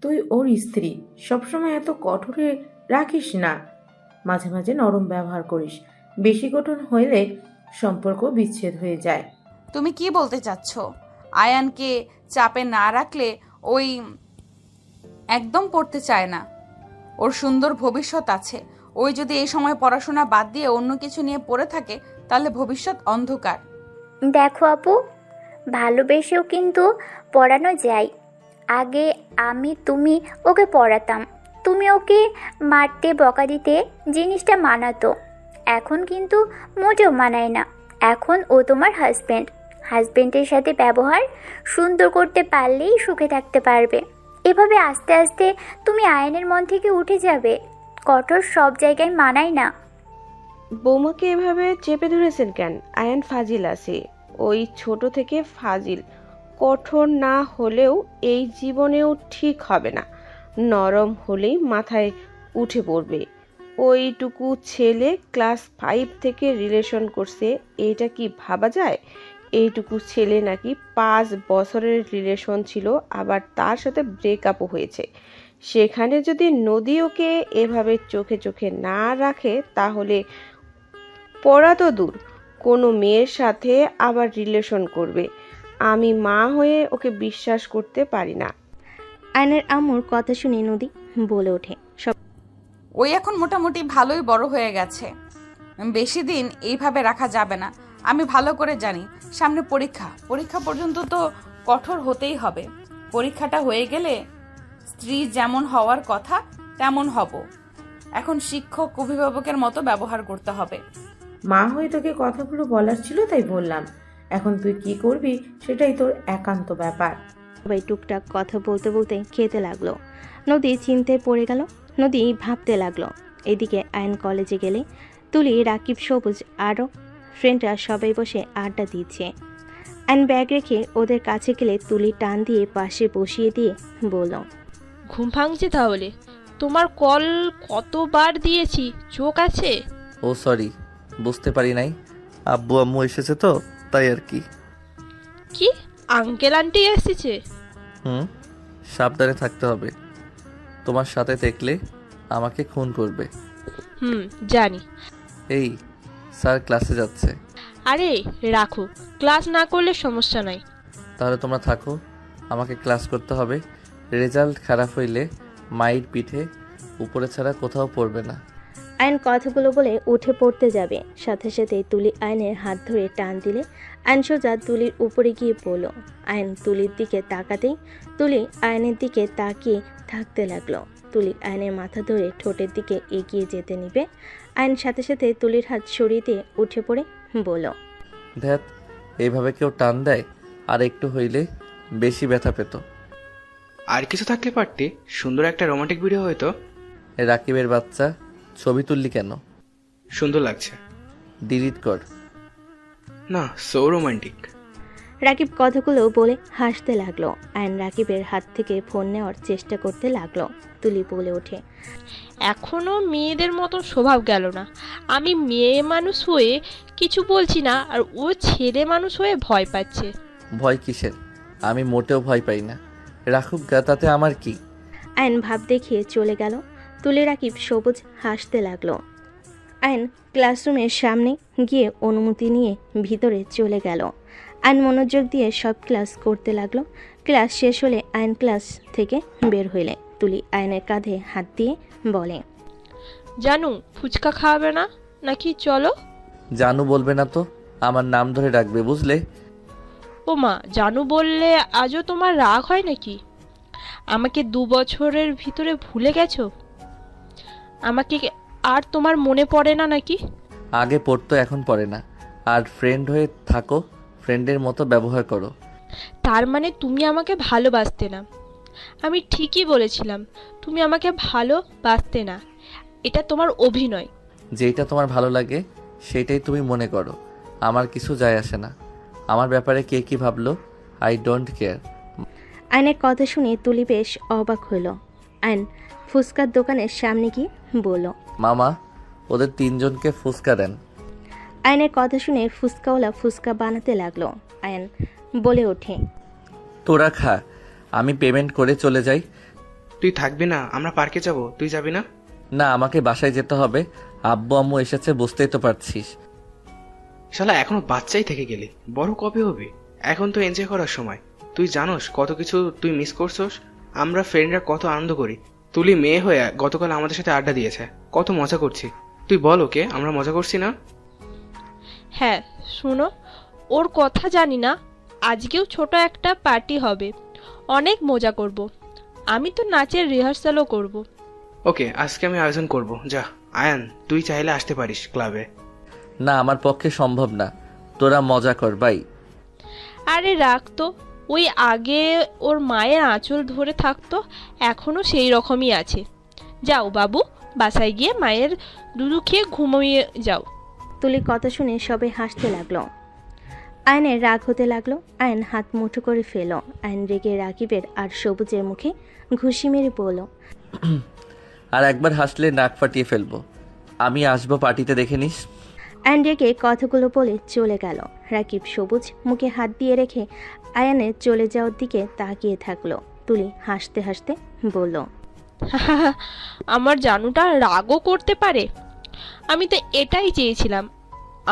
তুই ওর স্ত্রী। সবসময় এত কঠোরে রাখিস না, মাঝে মাঝে নরম ব্যবহার করিস। বেশি কঠোর হইলে সম্পর্ক বিচ্ছেদ হয়ে যায়। তুমি কি বলতে চাচ্ছ? আয়ানকে চাপে না রাখলে ওই একদম পড়তে চায় না। ওর সুন্দর ভবিষ্যৎ আছে। ওই যদি এই সময় পড়াশোনা বাদ দিয়ে অন্য কিছু নিয়ে পড়ে থাকে তাহলে ভবিষ্যৎ অন্ধকার। দেখো আপু, ভালোবেসেও কিন্তু পড়ানো যায়। আগে তুমি ওকে পড়াতাম, তুমি ওকে মারতে বকা দিতে, জিনিসটা মানাতো। এখন কিন্তু মোটেও মানায় না। এখন ও তোমার হাজব্যান্ডের সাথে ব্যবহার সুন্দর করতে পারলেই সুখে থাকতে পারবে। এভাবে আস্তে আস্তে তুমি আয়নের মন থেকে উঠে যাবে। কঠোর সব জায়গায় মানায় না। বৌমাকে এভাবে চেপে ধরেছেন কেন? আয়ান ফাজিল আছে, ওই ছোট থেকে ফাজিল। কঠোর না হলেও এই জীবনেও ঠিক হবে না। নরম হলেই মাথায় উঠে পড়বে। ওইটুকু ছেলে ক্লাস 5 থেকে রিলেশন করছে, এটা কি ভাবা যায়? এইটুকু ছেলে নাকি 5 বছরের রিলেশন ছিল, আবার তার সাথে ব্রেকআপও হয়েছে। সেখানে যদি নদী ওকে এভাবে চোখে চোখে না রাখে তাহলে পড়া তো দূর, কোনো মেয়ের সাথে আবার রিলেশন করবে। আমি মা হয়ে ওকে বিশ্বাস করতে পারি না। আয়নের আম্মুর কথা শুনে নদী বলে ওঠে, ওই এখন মোটামুটি ভালোই বড় হয়ে গেছে, বেশি দিন এইভাবে রাখা যাবে না। আমি ভালো করে জানি সামনে পরীক্ষা পর্যন্ত তো কঠোর হতেই হবে। পরীক্ষাটা হয়ে গেলে স্ত্রী যেমন হওয়ার কথা তেমন হব। এখন শিক্ষক অভিভাবকের মতো ব্যবহার করতে হবে। মা হয়ে তোকে কথাগুলো বলার ছিল তাই বললাম। এখন তুই কি করবি সেটাই তোর একান্ত ব্যাপার। সবাই টুকটাক কথা বলতে বলতে খেতে লাগলো। নদী চিন্তায় পড়ে গেল। নদী ভাবতে লাগলো। এদিকে আয়ন কলেজে গেলে তুলি, রাকিব, সবুজ আরও ফ্রেন্ডরা সবাই বসে আড্ডা দিচ্ছে। আয়ন ব্যাগ রেখে ওদের কাছে গেলে তুলি টান দিয়ে পাশে বসিয়ে দিয়ে বলল, ঘুম ভাঙছে তাহলে? তোমার কল কতবার দিয়েছি, চোখ আছে? ও সরি, বুঝতে পারি নাই। আব্বু আম্মু এসেছে তো তাই আর কি। কি আঙ্কেল আন্টি এসেছে? সাবধানে থাকতে হবে। তোমার সাথে দেখলে আমাকে খুন করবে। জানি। এই স্যার ক্লাসে যাচ্ছে। আরে রাখো, ক্লাস না করলে সমস্যা নাই। তাহলে তোমরা থাকো, আমাকে ক্লাস করতে হবে। রেজাল্ট খারাপ হইলে মায়ের পিঠে উপরে ছাড়া কোথাও পড়বে না। আয়ন কথাগুলো বলে উঠে পড়তে যাবে, সাথে সাথে তুলি আয়নের হাত ধরে টান দিলে আয়ন সোজা তুলির উপরে গিয়ে পড়ল। আয়ন তুলির দিকে তাকাতেই তুলি আয়নের দিকে তাকিয়ে থাকতে লাগলো। তুলি আয়নের মাথা ধরে ঠোঁটের দিকে এগিয়ে যেতে নিবে। আয়ন সাথে সাথে তুলির হাত সরিয়ে দিয়ে উঠে পড়ে বলল, ধ্যাত, এইভাবে কেউ টান দেয়? আর একটু হইলে বেশি ব্যথা পেত। আর কিছু থাকলে পারতে, সুন্দর একটা রোমান্টিক ভিডিও হয়তো। রাকিবের বাচ্চা, ছবি তুললি কেন? সুন্দর লাগছে। ডিলিট কর। না, সো রোমান্টিক। রাকিব কথাগুলো বলে হাসতে লাগলো। আয়ন রাকিবের হাত থেকে ফোন নেওয়ার চেষ্টা করতে লাগলো। তুলি বলে ওঠে, এখনো মেয়েদের মতো স্বভাব গেল না। আমি মেয়ে মানুষ হয়ে কিছু বলছি না, আর ও ছেলে মানুষ হয়ে ভয় পাচ্ছে। ভয় কিসের? আমি মোটেও ভয় পাই না। রাখুক গা, তাতে আমার কি? আয়ন ভাব দেখিয়ে চলে গেল। তুলে রাকিব সবুজ হাসতে লাগলো। আয়ন ক্লাসরুমের সামনে গিয়ে অনুমতি নিয়ে ভিতরে চলে গেল। আয়ন মনোযোগ দিয়ে সব ক্লাস করতে লাগলো। ক্লাস শেষ হলে আয়ন ক্লাস থেকে বের হইলে তুলি আয়নের কাঁধে হাত দিয়ে বলে, জানু ফুচকা খাওয়াবে না নাকি? চলো। জানু বলবে না তো, আমার নাম ধরে ডাকবে, বুঝলে? ও মা, জানু বললে আজও তোমার রাগ হয় নাকি? আমাকে 2 বছরের ভিতরে ভুলে গেছো? আমাকে আর তোমার মনে পড়ে না নাকি? আগে পড়তো, এখন পড়ে না। আর ফ্রেন্ড হয়ে থাকো, ফ্রেন্ডের মতো ব্যবহার করো। তার মানে তুমি আমাকে ভালোবাসতে না? আমি ঠিকই বলেছিলাম, তুমি আমাকে ভালোবাসতে না। এটা তোমার অভিনয়। যেটা তোমার ভালো লাগে সেটাই তুমি মনে করো, আমার কিছু যায় আসে না। আমার ব্যাপারে কে কি ভাবলো, আই ডোন্ট কেয়ার। আয়নের কথা শুনে তুলি বেশ অবাক হইল। আয়ন ফুচকার দোকানের সামনে গিয়ে বলল, মামা, ওদের 3 জনকে ফুচকা দেন। আয়নের কথা শুনে ফুচকাওয়ালা ফুচকা বানাতে লাগলো। আয়ন বলে ওঠে, তোরা খা, আমি পেমেন্ট করে চলে যাই। তুই থাকবি না? আমরা পার্কে যাব, তুই যাবি না? না, আমাকে বাসায় যেতে হবে। আব্বু আম্মু এসেছে, বুঝতেই তো পারছিস। শালা এখনো বাচ্চাই থেকে গেলি, বড় কবে হবি? এখন তো এনজয় করার সময়। তুই জানোস কত কিছু তুই মিস করছস? আমরা ফ্রেন্ডরা কত আনন্দ করি। তুলি মেয়ে হয়ে গতকাল আমাদের সাথে আড্ডা দিয়েছে, কত মজা করছি। তুই বল ওকে আমরা মজা করছি না? হ্যাঁ, শুনো, ওর কথা জানি না, আজকেও ছোট একটা পার্টি হবে, অনেক মজা করব। আমি তো নাচের রিহার্সালও করব। ওকে, আজকে আমি আয়োজন করব। যা আয়ান, তুই চাইলে আসতে পারিস ক্লাবে। না, আমার পক্ষে সম্ভব না। তোরা মজা কর, বাই। আরে রাখ তো, ওই আগে ওর মায়ের আঁচল ধরে থাকতো, এখনো সেই রকমই আছে। যাও বাবু, বাসায় গিয়ে মায়ের দুধ খেয়ে ঘুমিয়ে যাও। তুলি কথা শুনে সবাই হাসতে লাগলো। আয়নের রাগ হতে লাগলো। আয়ন হাত মুঠো করে ফেল। আয়ন রেগে রাকিবের আর সবুজের মুখে ঘুষি মেরে বলল, আর একবার হাসলে নাক ফাটিয়ে ফেলবো। আমি আসবো, পার্টিতে দেখে নিস। আয়ন রেগে কথাগুলো বলে চলে গেল। রাকিব সবুজ মুখে হাত দিয়ে রেখে আয়নের চলে যাওয়ার দিকে তাকিয়ে থাকলো। তুলি হাসতে হাসতে বলল, আমার জানুটা রাগও করতে পারে? আমি তো এটাই চেয়েছিলাম,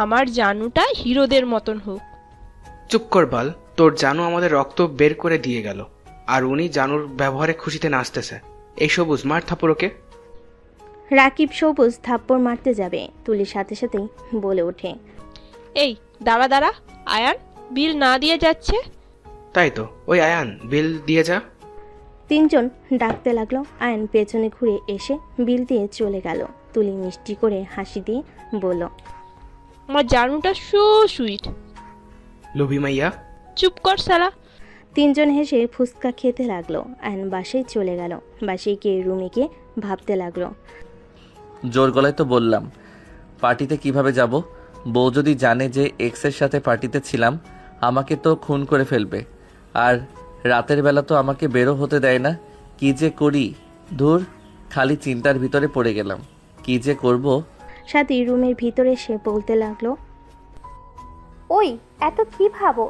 আমার জানুটা হিরোদের মতন হোক। চুপ কর বাল, তোর জানু আমাদের রক্ত বের করে দিয়ে গেল, আর উনি জানুর ব্যবহারে খুশিতে নাচতেছে। এই সবুজ, মার থাপ্পড় ওকে। রাকিব সবুজ থাপ্পড় মারতে যাবে, তুলির সাথে সাথেই বলে ওঠে, এই দাঁড়া দাঁড়া, আয়ান বিল না দিয়ে যাচ্ছে। তাই তো, ওই আয়ান বিল দিয়ে যা। 3 জন ডাকতে লাগলো। আয়ন পেছনে ঘুরে এসে বিল দিয়ে চলে গেল। তুলি মিষ্টি করে হাসি দিয়ে বলল, আমার জানুটা সো সুইট। লোভি মাইয়া। চুপ কর শালা। 3 জন হেসে ফুচকা খেতে লাগলো। আয়ন বাসায় চলে গেল। বাসায় গিয়ে রুমে গিয়ে ভাবতে লাগলো, জোর গলায় তো বললাম, পার্টিতে কিভাবে যাব? বউ যদি জানে যে এক্সের সাথে পার্টিতে ছিলাম, আমাকে তো খুন করে ফেলবে। আর রাতের বেলা তো আমাকে বেরো হতে দেয় না। কি যে করি, ধুর, খালি চিন্তার ভিতরে পড়ে গেলাম। কি যে করব। সাথী রুমের ভিতরে এসে বলতে লাগলো, ওই এত কি ভাবো?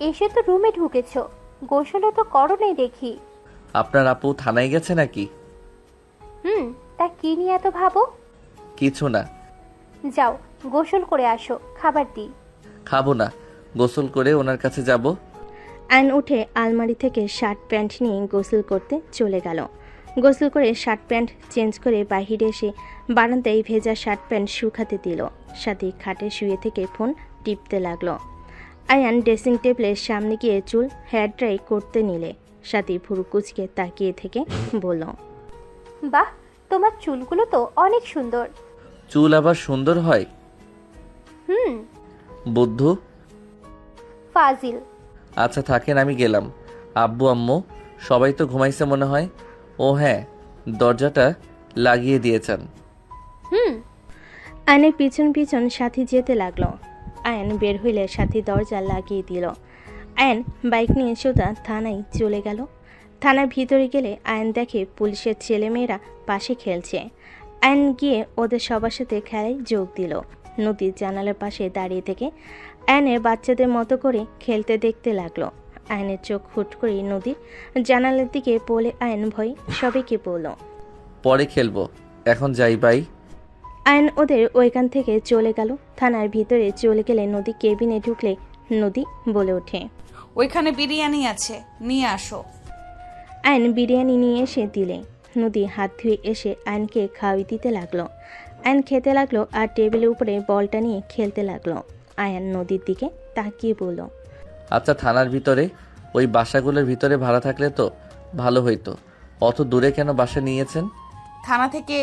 এসে তো রুমে ঢুকেছো, গোসলও তো করো নাই দেখি। আপনার আপু থানায় গেছে নাকি? তা কি নিয়ে এত ভাবো? কিছু না। যাও গোসল করে আসো, খাবার দিই। খাবো না, গোসল করে ওনার কাছে যাব। আয়ন উঠে আলমারি থেকে শার্ট প্যান্ট নিয়ে গোসল করতে চলে গেল। গোসল করে শার্ট প্যান্ট চেঞ্জ করে বাহিরে এসে বারান্দায় ভেজা শার্ট প্যান্ট শুকাতে দিল। সাথী খাটে শুয়ে থেকে ফোন টিপতে লাগলো। আয়ান ড্রেসিং টেবিলের সামনে গিয়ে চুল হেয়ার ড্রাই করতে নিলে সাথী ভুরু কুচকে তাকিয়ে থেকে বলল, বাহ, তোমার চুলগুলো তো অনেক সুন্দর। চুল আবার সুন্দর হয়? বুদ্ধু। ফাজিল। আচ্ছা থাকেন, আমি গেলাম। আব্বু আম্মু সবাই তো ঘুমাইছে মনে হয়। ও হ্যাঁ, দরজাটা লাগিয়ে দিয়েছেন। আয়নের পিছন পিছন সাথী যেতে লাগলো। আয়ান বের হইলে সাথী দরজা লাগিয়ে দিল। আয়ান বাইক নিয়ে সোজা থানায় চলে গেল। থানার ভিতরে গেলে আয়ান দেখে পুলিশের ছেলেমেয়েরা পাশে খেলছে। আয়ান গিয়ে ওদের সবার সাথে খেলায় যোগ দিল। নদীর জানালার পাশে দাঁড়িয়ে থেকে আয়ানের বাচ্চাদের মতো করে খেলতে দেখতে লাগলো। আয়নের চোখ হুট করে নদীর জানালার দিকে বলে আয়ন ভয় সবাইকে বলল, পরে খেলবো, এখন যাই বাই। আয়ন ওদের ওইখান থেকে চলে গেল। থানার ভিতরে চলে গেলে নদী কেবিনে ঢুকলে নদী বলে ওঠে, ওইখানে বিরিয়ানি আছে, নিয়ে আসো। আয়ন বিরিয়ানি নিয়ে এসে দিলে নদী হাত ধুয়ে এসে আয়নকে খাওয়াই দিতে লাগলো। আয়ন খেতে লাগলো আর টেবিলের উপরে বলটা নিয়ে খেলতে লাগলো। আয়ন নদীর দিকে তাকিয়ে বলল, আচ্ছা, থানার ভিতরে ওই বাসাগুলোর ভিতরে ভাড়া থাকলে তো ভালো হইতো। অত দূরে কেন বাসা নিয়েছেন? থানা থেকে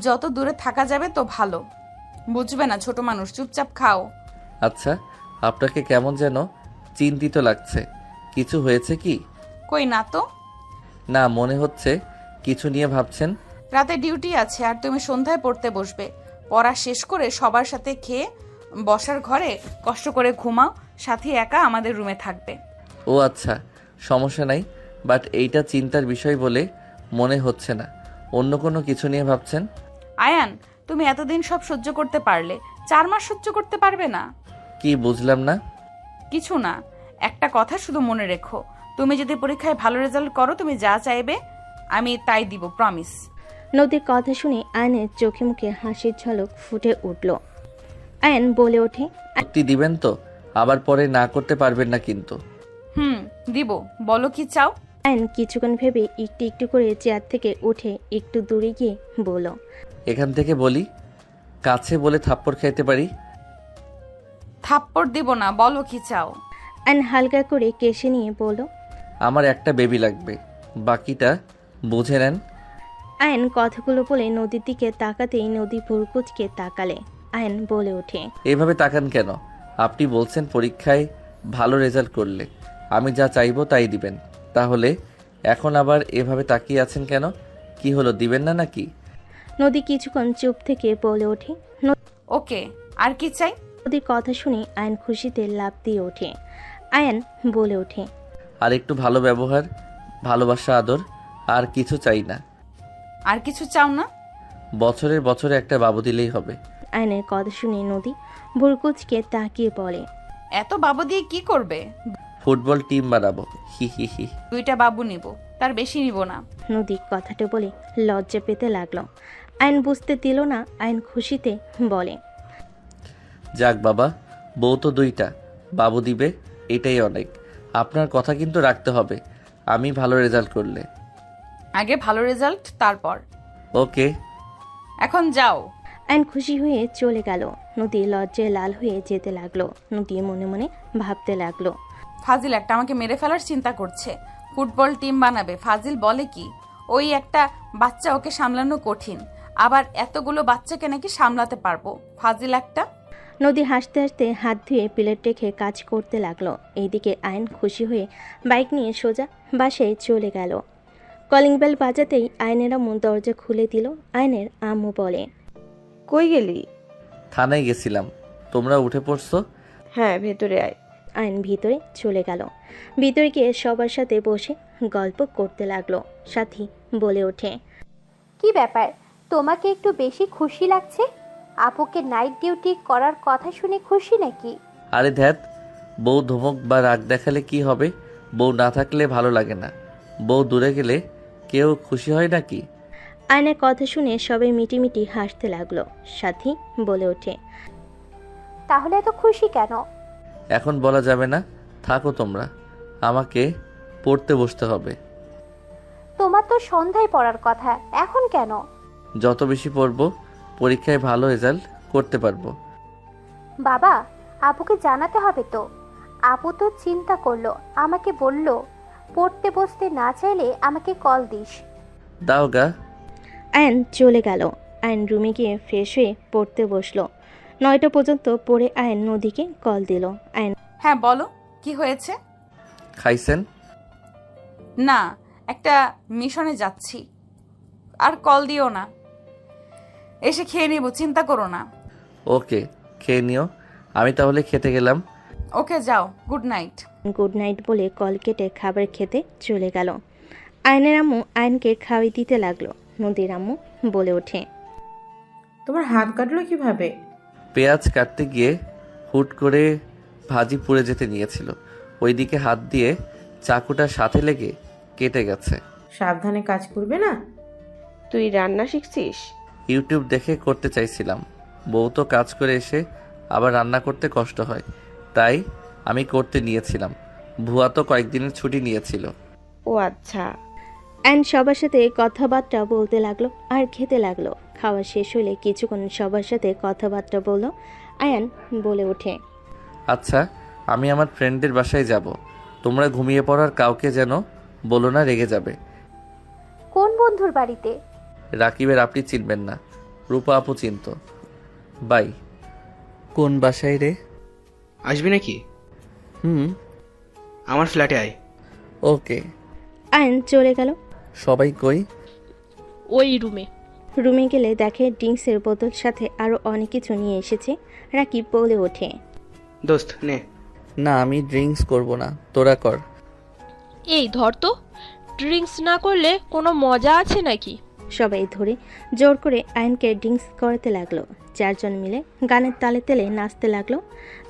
যত দূরে থাকা যাবে তো ভালো। বুঝবে না ছোট মানুষ, চুপচাপ খাও। আচ্ছা, আপনাকে কেমন যেন চিন্তিত লাগছে। কিছু হয়েছে কি? কই না তো। না, মনে হচ্ছে কিছু নিয়ে ভাবছেন। রাতে ডিউটি আছে আর তুমি সন্ধ্যায় পড়তে বসবে। পড়া শেষ করে সবার সাথে খেয়ে বসার ঘরে কষ্ট করে ঘুমাও, সাথী একা আমাদের রুমে থাকবে। ও আচ্ছা, সমস্যা নাই, বাট এইটা চিন্তার বিষয় বলে মনে হচ্ছে না। অন্য কোনো কিছু নিয়ে ভাবছেন? আয়ান, তুমি এতদিন সব সহ্য করতে পারলে, 4 মাস সহ্য করতে পারবে না? কি বুঝলাম না। কিছু না, একটা কথা শুধু মনে রেখো, তুমি যদি পরীক্ষায় ভালো রেজাল্ট করো তুমি যা চাইবে আমি তাই দিব, প্রমিস। নদীর কথা শুনে আয়নের চোখে মুখে হাসির ঝলক ফুটে উঠল। আয়ন বলে ওঠে, সত্যি দিবেন তো? আবার পরে না করতে পারবেন না কিন্তু। দিব, বলো কি চাও। আয়ন কিছুক্ষণ ভেবে একটু একটু করে চেয়ার থেকে উঠে একটু দূরে গিয়ে বলল, এখান থেকে বলি, কাছে বলে থাপ্পড় খাইতে পারি। থাপ্পড় দিব না, বলো কি চাও। আয়ন হালকা করে কেশে নিয়ে বলল, আমার একটা বেবি লাগবে, বাকিটা বুঝে নেন। আয়ন কথাগুলো বলে নদীর দিকে তাকাতেই নদী ভুরকুচকে তাকালে। আয়ন বলে ওঠে, এইভাবে তাকান কেন? আপনি বলছেন পরীক্ষায় ভালো রেজাল্ট করলে আমি যা চাইবো তাই দিবেন, তাহলে এখন আবার এভাবে তাকিয়ে আছেন কেন? কি হলো, দিবেন না নাকি? নদী কিছুক্ষণ চুপ থেকে বলে ওঠে, ওকে, আর কি চাই। নদীর কথা শুনে আয়ন খুশিতে লাফ দিয়ে ওঠে। আয়ন বলে ওঠে, আর একটু ভালো ব্যবহার, ভালোবাসা, আদর, আর কিছু চাই না। আর কিছু চাও না? বছরের বছরে একটা বাবু দিলেই হবে। আয়নের কথা শুনে নদী ভুরকুচকে তাকিয়ে বলে, এত বাবু দিয়ে কি করবে? ফুটবল টিম বানাবো, হি হি হি। 2টা বাবু নিব, তার বেশি নিব না। নদী কথাটা বলে লজ্জা পেতে লাগলো। আয়ন বুঝতে দিল না। আয়ন খুশিতে বলে, যাক বাবা, বউ তো 2টা, বাবু দিবে, এটাই অনেক। আপনার কথা কিন্তু রাখতে হবে, আমি ভালো রেজাল্ট করলে। আগে ভালো রেজাল্ট, তারপর। ওকে, এখন যাও। আয়ন খুশি হয়ে চলে গেল। নদী লজ্জায় লাল হয়ে যেতে লাগলো। নদী মনে মনে ভাবতে লাগলো, ফাজিল একটা আমাকে মেরে ফেলার চিন্তা করছে, ফুটবল টিম বানাবে। ফাজিল বলে কি, ওই একটা বাচ্চা, ওকে সামলানো কঠিন, আবার এতগুলো বাচ্চাকে নাকি সামলাতে পারবো। ফাজিল একটা। নদী হাসতে হাসতে হাত ধুয়ে প্লেট রেখে কাজ করতে লাগলো। এইদিকে আয়ন খুশি হয়ে বাইক নিয়ে সোজা বাসায় চলে গেল। কলিং বেল বাজাতেই আয়নের আম্মু দরজা খুলে দিল। আয়নের আম্মু বলে, কই গেলি? থানায় গেছিলাম, তোমরা উঠে পড়ছো? হ্যাঁ, ভেতরে আয়। আয়ন ভিতরে চলে গেল। ভিতরে গিয়ে সবার সাথে বসে গল্প করতে লাগলো। সাথী বলে ওঠে, কি ব্যাপার, তোমাকে একটু বেশি খুশি লাগছে? আপুকে নাইট ডিউটি করার কথা শুনে খুশি নাকি? আরে ধ্যাত, বউ ধমক বা রাগ দেখালে কি হবে? বউ না থাকলে ভালো লাগে না, বউ দূরে গেলে কেউ খুশি হয় নাকি? আয়নের কথা শুনে সবাই মিটিমিটি হাসতে লাগলো। সাথী বলে ওঠে, তাহলে এত খুশি কেন? এখন বলা যাবে না, থাকো তোমরা, আমাকে পড়তে বসতে হবে। তোমার তো সন্ধ্যায় পড়ার কথা, এখন কেন? যত বেশি পড়বো পরীক্ষায় ভালো রেজাল্ট করতে পারবো। বাবা, আপুকে জানাতে হবে তো। আপু তো চিন্তা করলো, আমাকে বলল পড়তে বসতে না চাইলে আমাকে কল দিস। দাও গা। আয়ন চলে গেল। আয়ন রুমে গিয়ে ফ্রেশ হয়ে পড়তে বসলো। 9টা পর্যন্ত পড়ে আয়ন নদীকে কল দিল। আয়ন, হ্যাঁ বলো, কি হয়েছে? খাইছেন? না, একটা মিশনে যাচ্ছি, আর কল দিও না, এসে খেয়ে নিব, চিন্তা করো না। ওকে, খেয়ে নিও, আমি তাহলে খেতে গেলাম। ওকে যাও, গুড নাইট। গুড নাইট বলে কল কেটে খাবার খেতে চলে গেল। আয়নের আম্মু আয়নকে খাওয়াই দিতে লাগলো। নদীর আম্মু বলে ওঠে, তোমার হাত কাটলো কিভাবে? পেঁয়াজ কাটতে গিয়ে হুট করে ভাজি পুড়ে যেতে নিয়েছিল, ওইদিকে হাত দিয়ে চাকুটা সাথে লেগে কেটে গেছে। সাবধানে কাজ করবে না? তুই রান্না শিখছিস? ইউটিউব দেখে করতে চাইছিলাম, বউ তো কাজ করে এসে আবার রান্না করতে কষ্ট হয়, তাই আমি করতে নিয়েছিলাম। ভুয়া তো কয়েকদিনের ছুটি নিয়েছিল। ও আচ্ছা। অ্যান্ড সবার সাথে কথাবার্তা বলতে লাগলো আর খেতে লাগলো। খাওয়া শেষ হলে কিছুক্ষণ সবার সাথে কথাবার্তা বললো। আয়ান বলে ওঠে, আচ্ছা, আমি আমার ফ্রেন্ডদের বাসায় যাব, তোমরা ঘুমিয়ে পড়ার কাউকে যেন বলো না, রেগে যাবে। কোন বন্ধুর বাড়িতে? রাকিবের আপনি চিনবেন না, রূপা আপু চিনত। বাই। কোন বাসায় রে? আসবি নাকি? আমার ফ্ল্যাটে আয়। ওকে। আয়ান চলে গেল। সবাই কই? ওই রুমে। রুমে গেলে দেখে ড্রিঙ্কসের বোতল সাথে আরো অনেক কিছু নিয়ে এসেছে। রাকিব বলে ওঠে, দোস্ত নে। না, আমি ড্রিঙ্কস করব না, তোরা কর। এই ধর তো, ড্রিঙ্কস না করলে কোনো মজা আছে নাকি? সবাই ধরে জোর করে আয়নকে ড্রিঙ্কস করাতে লাগলো। চারজন মিলে গানের তালে তালে নাচতে লাগলো।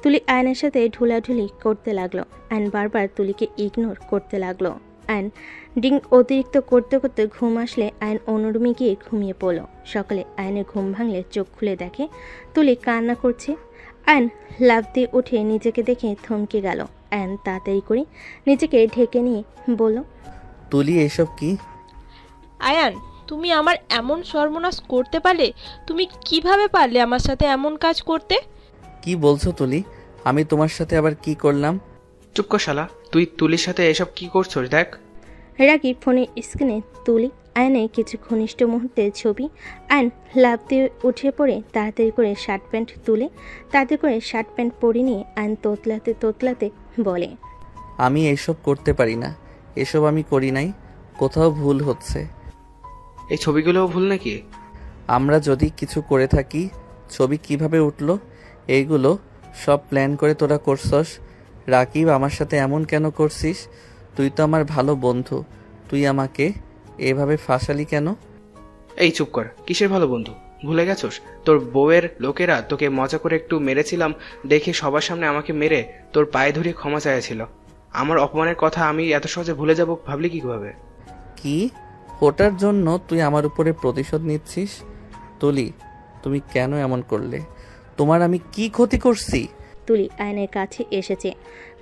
তুলি আয়নের সাথে ঢুলাঢুলি করতে লাগলো। আয়ন বারবার তুলিকে ইগনোর করতে লাগলো। আয়ন ড্রিঙ্ক অতিরিক্ত করতে করতে ঘুম আসলে আয়ন অন্য রুমে গিয়ে ঘুমিয়ে পড়লো। সকালে আয়নের ঘুম ভাঙলে চোখ খুলে দেখে তুলি কান্না করছে। আয়ন লাফ দিয়ে উঠে নিজেকে দেখে থমকে গেল। আয়ন তাড়াতাড়ি করে নিজেকে ঢেকে নিয়ে বলল, তুলি এসব কি? আয়ান, তুমি আমার এমন সর্বনাশ করতে পারলে? তুমি কিভাবে পারলে আমার সাথে এমন কাজ করতে? কি বলছো তুলি? আমি তোমার সাথে আবার কি করলাম? চুপ কর শালা, তুই তুলির সাথে এসব কি করছস দেখ। রাকিব ফোনের স্ক্রিনে তুলি আয়নের কিছু ঘনিষ্ঠ মুহূর্তের ছবি। আয়ন লাফ দিয়ে উঠে পড়ে তাড়াতাড়ি করে শার্ট প্যান্ট তুলে তাড়াতাড়ি করে শার্ট প্যান্ট পরে নিয়ে আয়ন তোতলাতে তোতলাতে বলে, আমি এসব করতে পারি না, এসব আমি করি নাই, কোথাও ভুল হচ্ছে। এই ছবিগুলোও ভুল নাকি? আমরা যদি কিছু করে থাকি, ছবি কিভাবে উঠলো? এইগুলো সব প্ল্যান করে তোরা করছস। রাকিব, আমার সাথে এমন কেন করছিস? তুই তো আমার ভালো বন্ধু, তুই আমাকে এভাবে ফাঁসালি কেন? এই চুপ কর, কিসের ভালো বন্ধু? ভুলে গেছস তোর বউয়ের লোকেরা তোকে মজা করে একটু মেরেছিলাম দেখে সবার সামনে আমাকে মেরে তোর পায়ে ধরে ক্ষমা চাইছিল। আমার অপমানের কথা আমি এত সহজে ভুলে যাব ভাবলি কিভাবে? কি? ওটার জন্য তুই আমার উপরে প্রতিশোধ নিচ্ছিস? তুলি, তুমি কেন এমন করলে? তোমার আমি কি ক্ষতি করছি? তুলি আয়নের কাছে এসেছে,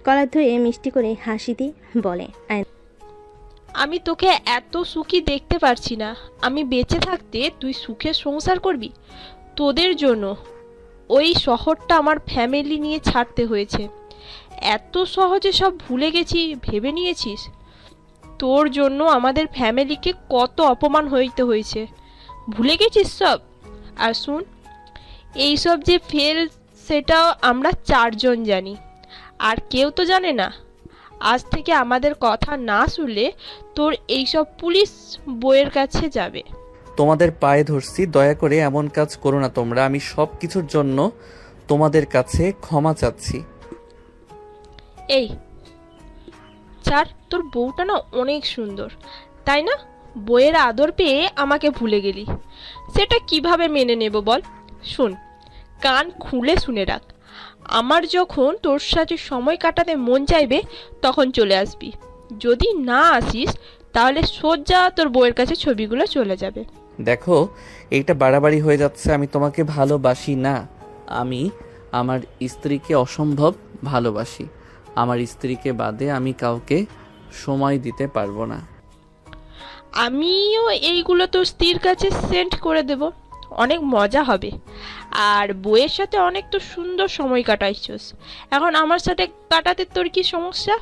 কলার ধরে মিষ্টি করে হাসি দিয়ে বলে, আয়ন, আমি তোকে এত সুখী দেখতে পারছি না। আমি বেঁচে থাকতে তুই সুখে সংসার করবি? তোদের জন্য ওই শহরটা আমার ফ্যামিলি নিয়ে ছাড়তে হয়েছে। এত সহজে সব ভুলে গেছি ভেবে নিয়েছিস? তোর জন্য আমাদের ফ্যামিলিকে কত অপমান হইতে হয়েছে, ভুলে গেছিস সব? আর শুন, এইসব যে ফেল সেটাও আমরা চারজন জানি, আর কেউ তো জানে না। আজ থেকে আমাদের কথা না শুনলে তোর এইসব পুলিশ বইয়ের কাছে যাবে। তোমাদের পায়ে ধরছি, দয়া করে এমন কাজ করো না তোমরা। আমি সব কিছুর জন্য তোমাদের কাছে ক্ষমা চাচ্ছি। এই চার, তোর বউটা না অনেক সুন্দর, তাই না? বইয়ের আদর পেয়ে আমাকে ভুলে গেলি, সেটা কিভাবে মেনে নেব বল? শোন, কান খুলে শুনে রাখ, আমার যখন তোর সাথে সময় কাটাতে মন চাইবে তখন চলে আসবি। যদি না আসিস তাহলে সোজা তোর বউয়ের কাছে ছবিগুলো চলে যাবে। দেখো, এইটা বাড়াবাড়ি হয়ে যাচ্ছে। আমি তোমাকে ভালোবাসি না, আমি আমার স্ত্রীকে অসম্ভব ভালোবাসি। আমার স্ত্রীকে বাদে আমি কাউকে সময় দিতে পারবো না। আমিও এইগুলো তোর স্ত্রীর কাছে সেন্ড করে দেব, অনেক মজা হবে। আর বউয়ের সাথে অনেক তো সুন্দর সময় কাটাইছস, এখন আমার সাথে কাটাতে তোর কি সমস্যা?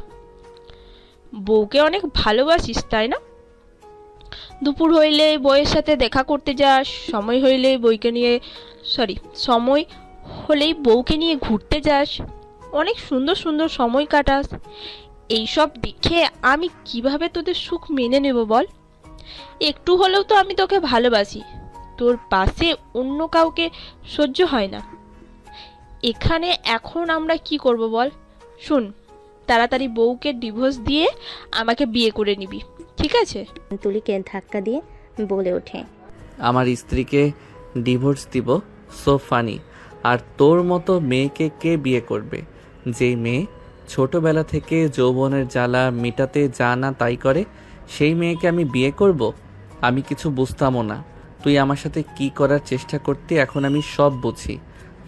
বউকে অনেক ভালোবাসিস তাই না? দুপুর হইলে বউয়ের সাথে দেখা করতে যাস, সময় হইলেই বউকে নিয়ে ঘুরতে যাস, অনেক সুন্দর সুন্দর সময় কাটাস। এইসব দেখে আমি কিভাবে তোদের সুখ মেনে নেব বল? একটু হলেও তো আমি তোকে ভালোবাসি, তোর পাশে অন্য কাউকে সহ্য হয় না। এখানে এখন আমরা কি করব বল? শুন, তাড়াতাড়ি বউকে ডিভোর্স দিয়ে আমাকে বিয়ে করে নিবি, ঠিক আছে? তুলিকে ধাক্কা দিয়ে বলে ওঠে, আমার স্ত্রীকে ডিভোর্স দিব? So funny. আর তোর মতো মেয়েকে কে বিয়ে করবে? যেই মেয়ে ছোটবেলা থেকে যৌবনের জ্বালা মেটাতে যা না তাই করে, সেই মেয়েকে আমি বিয়ে করব? আমি কিছু বুঝতামও না। তুই আমার সাথে কি করার চেষ্টা করতে এখন আমি সব বুঝি।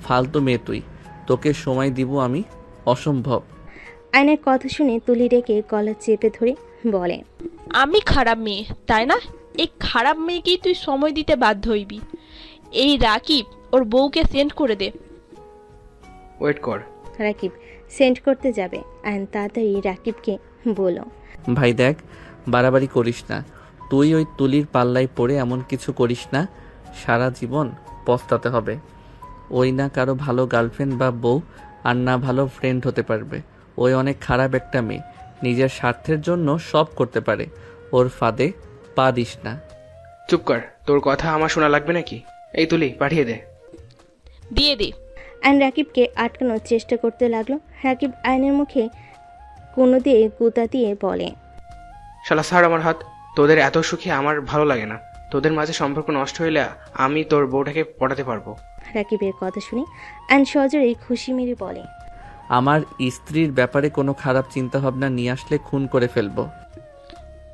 ফালতু মেয়ে তুই, তোকে সময় দিব আমি? অসম্ভব। আয়নের কথা শুনে তুলি রেখে গলা চেপে ধরে বলে, আমি খারাপ মেয়ে, তাই না? এই খারাপ মেয়েকেই তুই সময় দিতে বাধ্য হইবি। এই রাকিব ওর বউকে সেন্ড করে দে। ওয়েট কর। রাকিব সেন্ড করতে যাবে। আয়ন তাড়াতাড়ি রাকিবকে বলো, ভাই দেখ, বাড়াবাড়ি করিস না। তুই ওই তুলির পাল্লায় পড়ে এমন কিছু করিস না, সারা জীবন পস্তাতে হবে। ওই না কারো ভালো গার্লফ্রেন্ড বা বউ, আর না ভালো ফ্রেন্ড হতে পারবে। ওই অনেক খারাপ একটা মেয়ে, নিজের স্বার্থের জন্য সব করতে পারে। ওর ফাঁদে পা দিস না। চুপ কর, তোর কথা আমার শোনা লাগবে নাকি? এই তুলি, পাঠিয়ে দে। দিয়ে দে। আয়ন রাকিবকে আটকানোর চেষ্টা করতে লাগলো। রাকিব আয়নের মুখে কোনো দিয়ে গুতা দিয়ে বলে, শালা ছাড় আমার হাত। তোদের এত সুখী আমার ভালো লাগে না। তোদের মাঝে সম্পর্ক নষ্ট হইলে আমি তোর বউটাকে পটাতে পারবো। রাকিবের কথা শুনে আয়ন সজোরে খুশি মেরে বলে, আমার স্ত্রীর ব্যাপারে কোনো খারাপ চিন্তা ভাবনা নিয়ে আসলে খুন করে ফেলবো।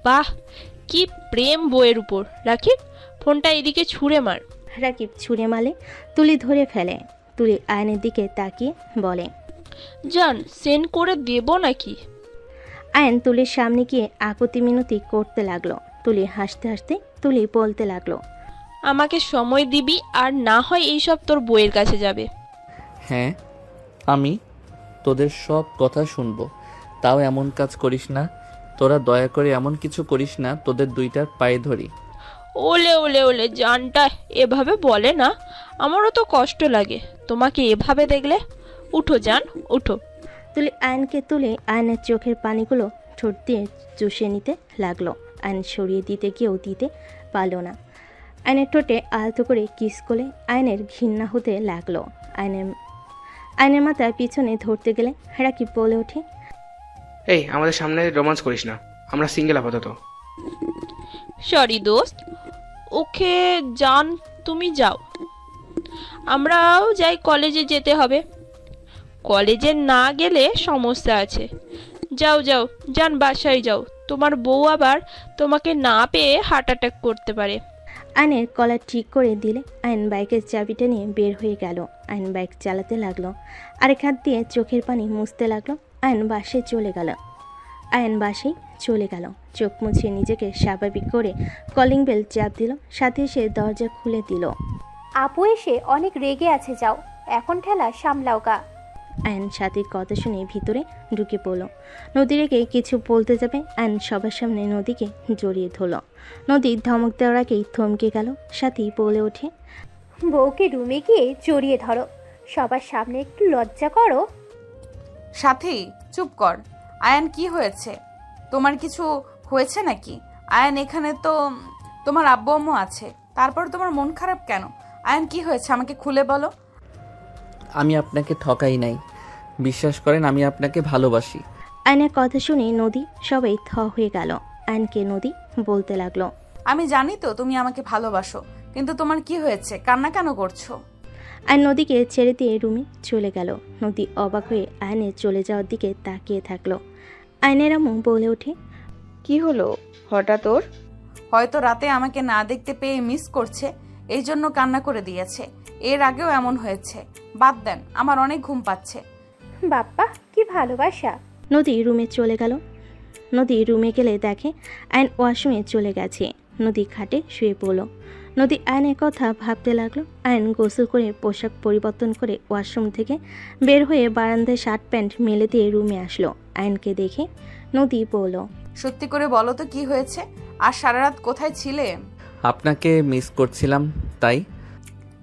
বাহ, কি প্রেম বউয়ের উপর! রাকিব, ফোনটা এদিকে ছুঁড়ে মার। রাকিব ছুঁড়ে মালে তুলি ধরে ফেলে। তুলি আয়নের দিকে তাকিয়ে বলে, জান, সেন্ড করে দেব নাকি? আয়ন তুলির সামনে গিয়ে আপত্তি মিনতি করতে লাগলো। তুলি হাসতে হাসতে তুলি বলতে লাগলো, আমাকে সময় দিবি, আর না হয় এইসব তোর বউয়ের কাছে যাবে। হ্যাঁ, আমি তোদের সব কথা শুনবো, তাও এমন কাজ করিস না। তোরা দয়া করে এমন কিছু করিস না, তোদের দুইটার পায়ে ধরি। ওলে ওলে ওলে, জানটা এভাবে বলে না, আমারও তো কষ্ট লাগে তোমাকে এভাবে দেখলে। উঠো জান, উঠো। তুলি আয়নকে তুলে আয়নের চোখের পানিগুলো ঠোঁট দিয়ে চুষে নিতে লাগলো। আয়ন সরিয়ে দিতে গিয়েও দিতে পারল না। আয়নের ঠোঁটে আলতো করে কিস করে আয়নের ঘৃণা হতে লাগলো। আয়নের মাথা পিছনে ধরতে গেলে রাকিব বলে ওঠে, এই, আমাদের সামনে রোমান্স করিস না, আমরা সিঙ্গেল আপাতত। সরি দোস্ত, ওকে জান, তুমি যাও, আমরাও যাই। কলেজে যেতে হবে। কলেজে না গেলে সমস্যা আছে। যাও যাও জান, বাসায় যাও। তোমার বউ আবার তোমাকে না পেয়ে হার্ট অ্যাটাক করতে পারে। আয়নের কলার ঠিক করে দিলে আয়ন বাইকের চাবিটা নিয়ে বের হয়ে গেল। আয়ন বাইক চালাতে লাগলো, আরেক হাত দিয়ে চোখের পানি মুছতে লাগলো। আয়ন বাসায় চলে গেল। চোখ মুছে নিজেকে স্বাভাবিক করে কলিং বেল চাপ দিল। সাথে এসে দরজা খুলে দিল। আপু এসে অনেক রেগে আছে, যাও এখন ঠেলা সামলাও গা। আয়ন সাথীর কথা শুনে ভিতরে ঢুকে পড়ল। নদী রেগে কিছু বলতে যাবে, আয়ন সবার সামনে নদীকে জড়িয়ে ধরল। নদী ধমক দেওয়ার আগেই থমকে গেল। সাথী বলে ওঠে, বউকে রুমে গিয়ে জড়িয়ে ধরো, সবার সামনে একটু লজ্জা করো। সাথী চুপ কর। আয়ান, কি হয়েছে? তোমার কিছু হয়েছে নাকি? আয়ান, এখানে তো তোমার আব্বু আম্মু আছে, তারপর তোমার মন খারাপ কেন? আয়ান, কি হয়েছে আমাকে খুলে বলো। আমি আপনাকে ঠকাই নাই, বিশ্বাস করেন, আমি আপনাকে ভালোবাসি। আয়নের কথা শুনে নদী সবাই থ হয়ে গেল। আয়নকে নদী বলতে লাগলো, আমি জানি তো তুমি আমাকে ভালোবাসো, কিন্তু তোমার কি হয়েছে? কান্না কেন করছো? আয়ন নদীকে ছেড়ে দিয়ে রুমে চলে গেল। নদী অবাক হয়ে আয়নের চলে যাওয়ার দিকে তাকিয়ে থাকলো। আয়নের আম্মু বলে ওঠে, কি হলো হঠাৎ ওর? হয়তো রাতে আমাকে না দেখতে পেয়ে মিস করছে, এই জন্য কান্না করে দিয়েছে। এর আগেও এমন হয়েছে। বাদ দেন, আমার অনেক ঘুম পাচ্ছে। বাপ্পা, কি ভালোবাসা। নদী রুমে চলে গেল। নদী রুমে গেলে দেখে আয়ন ওয়াশরুমে চলে গেছে। নদী খাটে শুয়ে পড়ল। নদী আয়নের কথা ভাবতে লাগলো। আয়ন গোসল করে পোশাক পরিবর্তন করে ওয়াশরুম থেকে বের হয়ে বারান্দায় শার্ট প্যান্ট মেলে দিয়ে রুমে আসলো। আয়নকে দেখে নদী বলল, সত্যি করে বলো তো কি হয়েছে? আর সারা রাত কোথায় ছিলে? আপনাকে মিস করছিলাম তাই।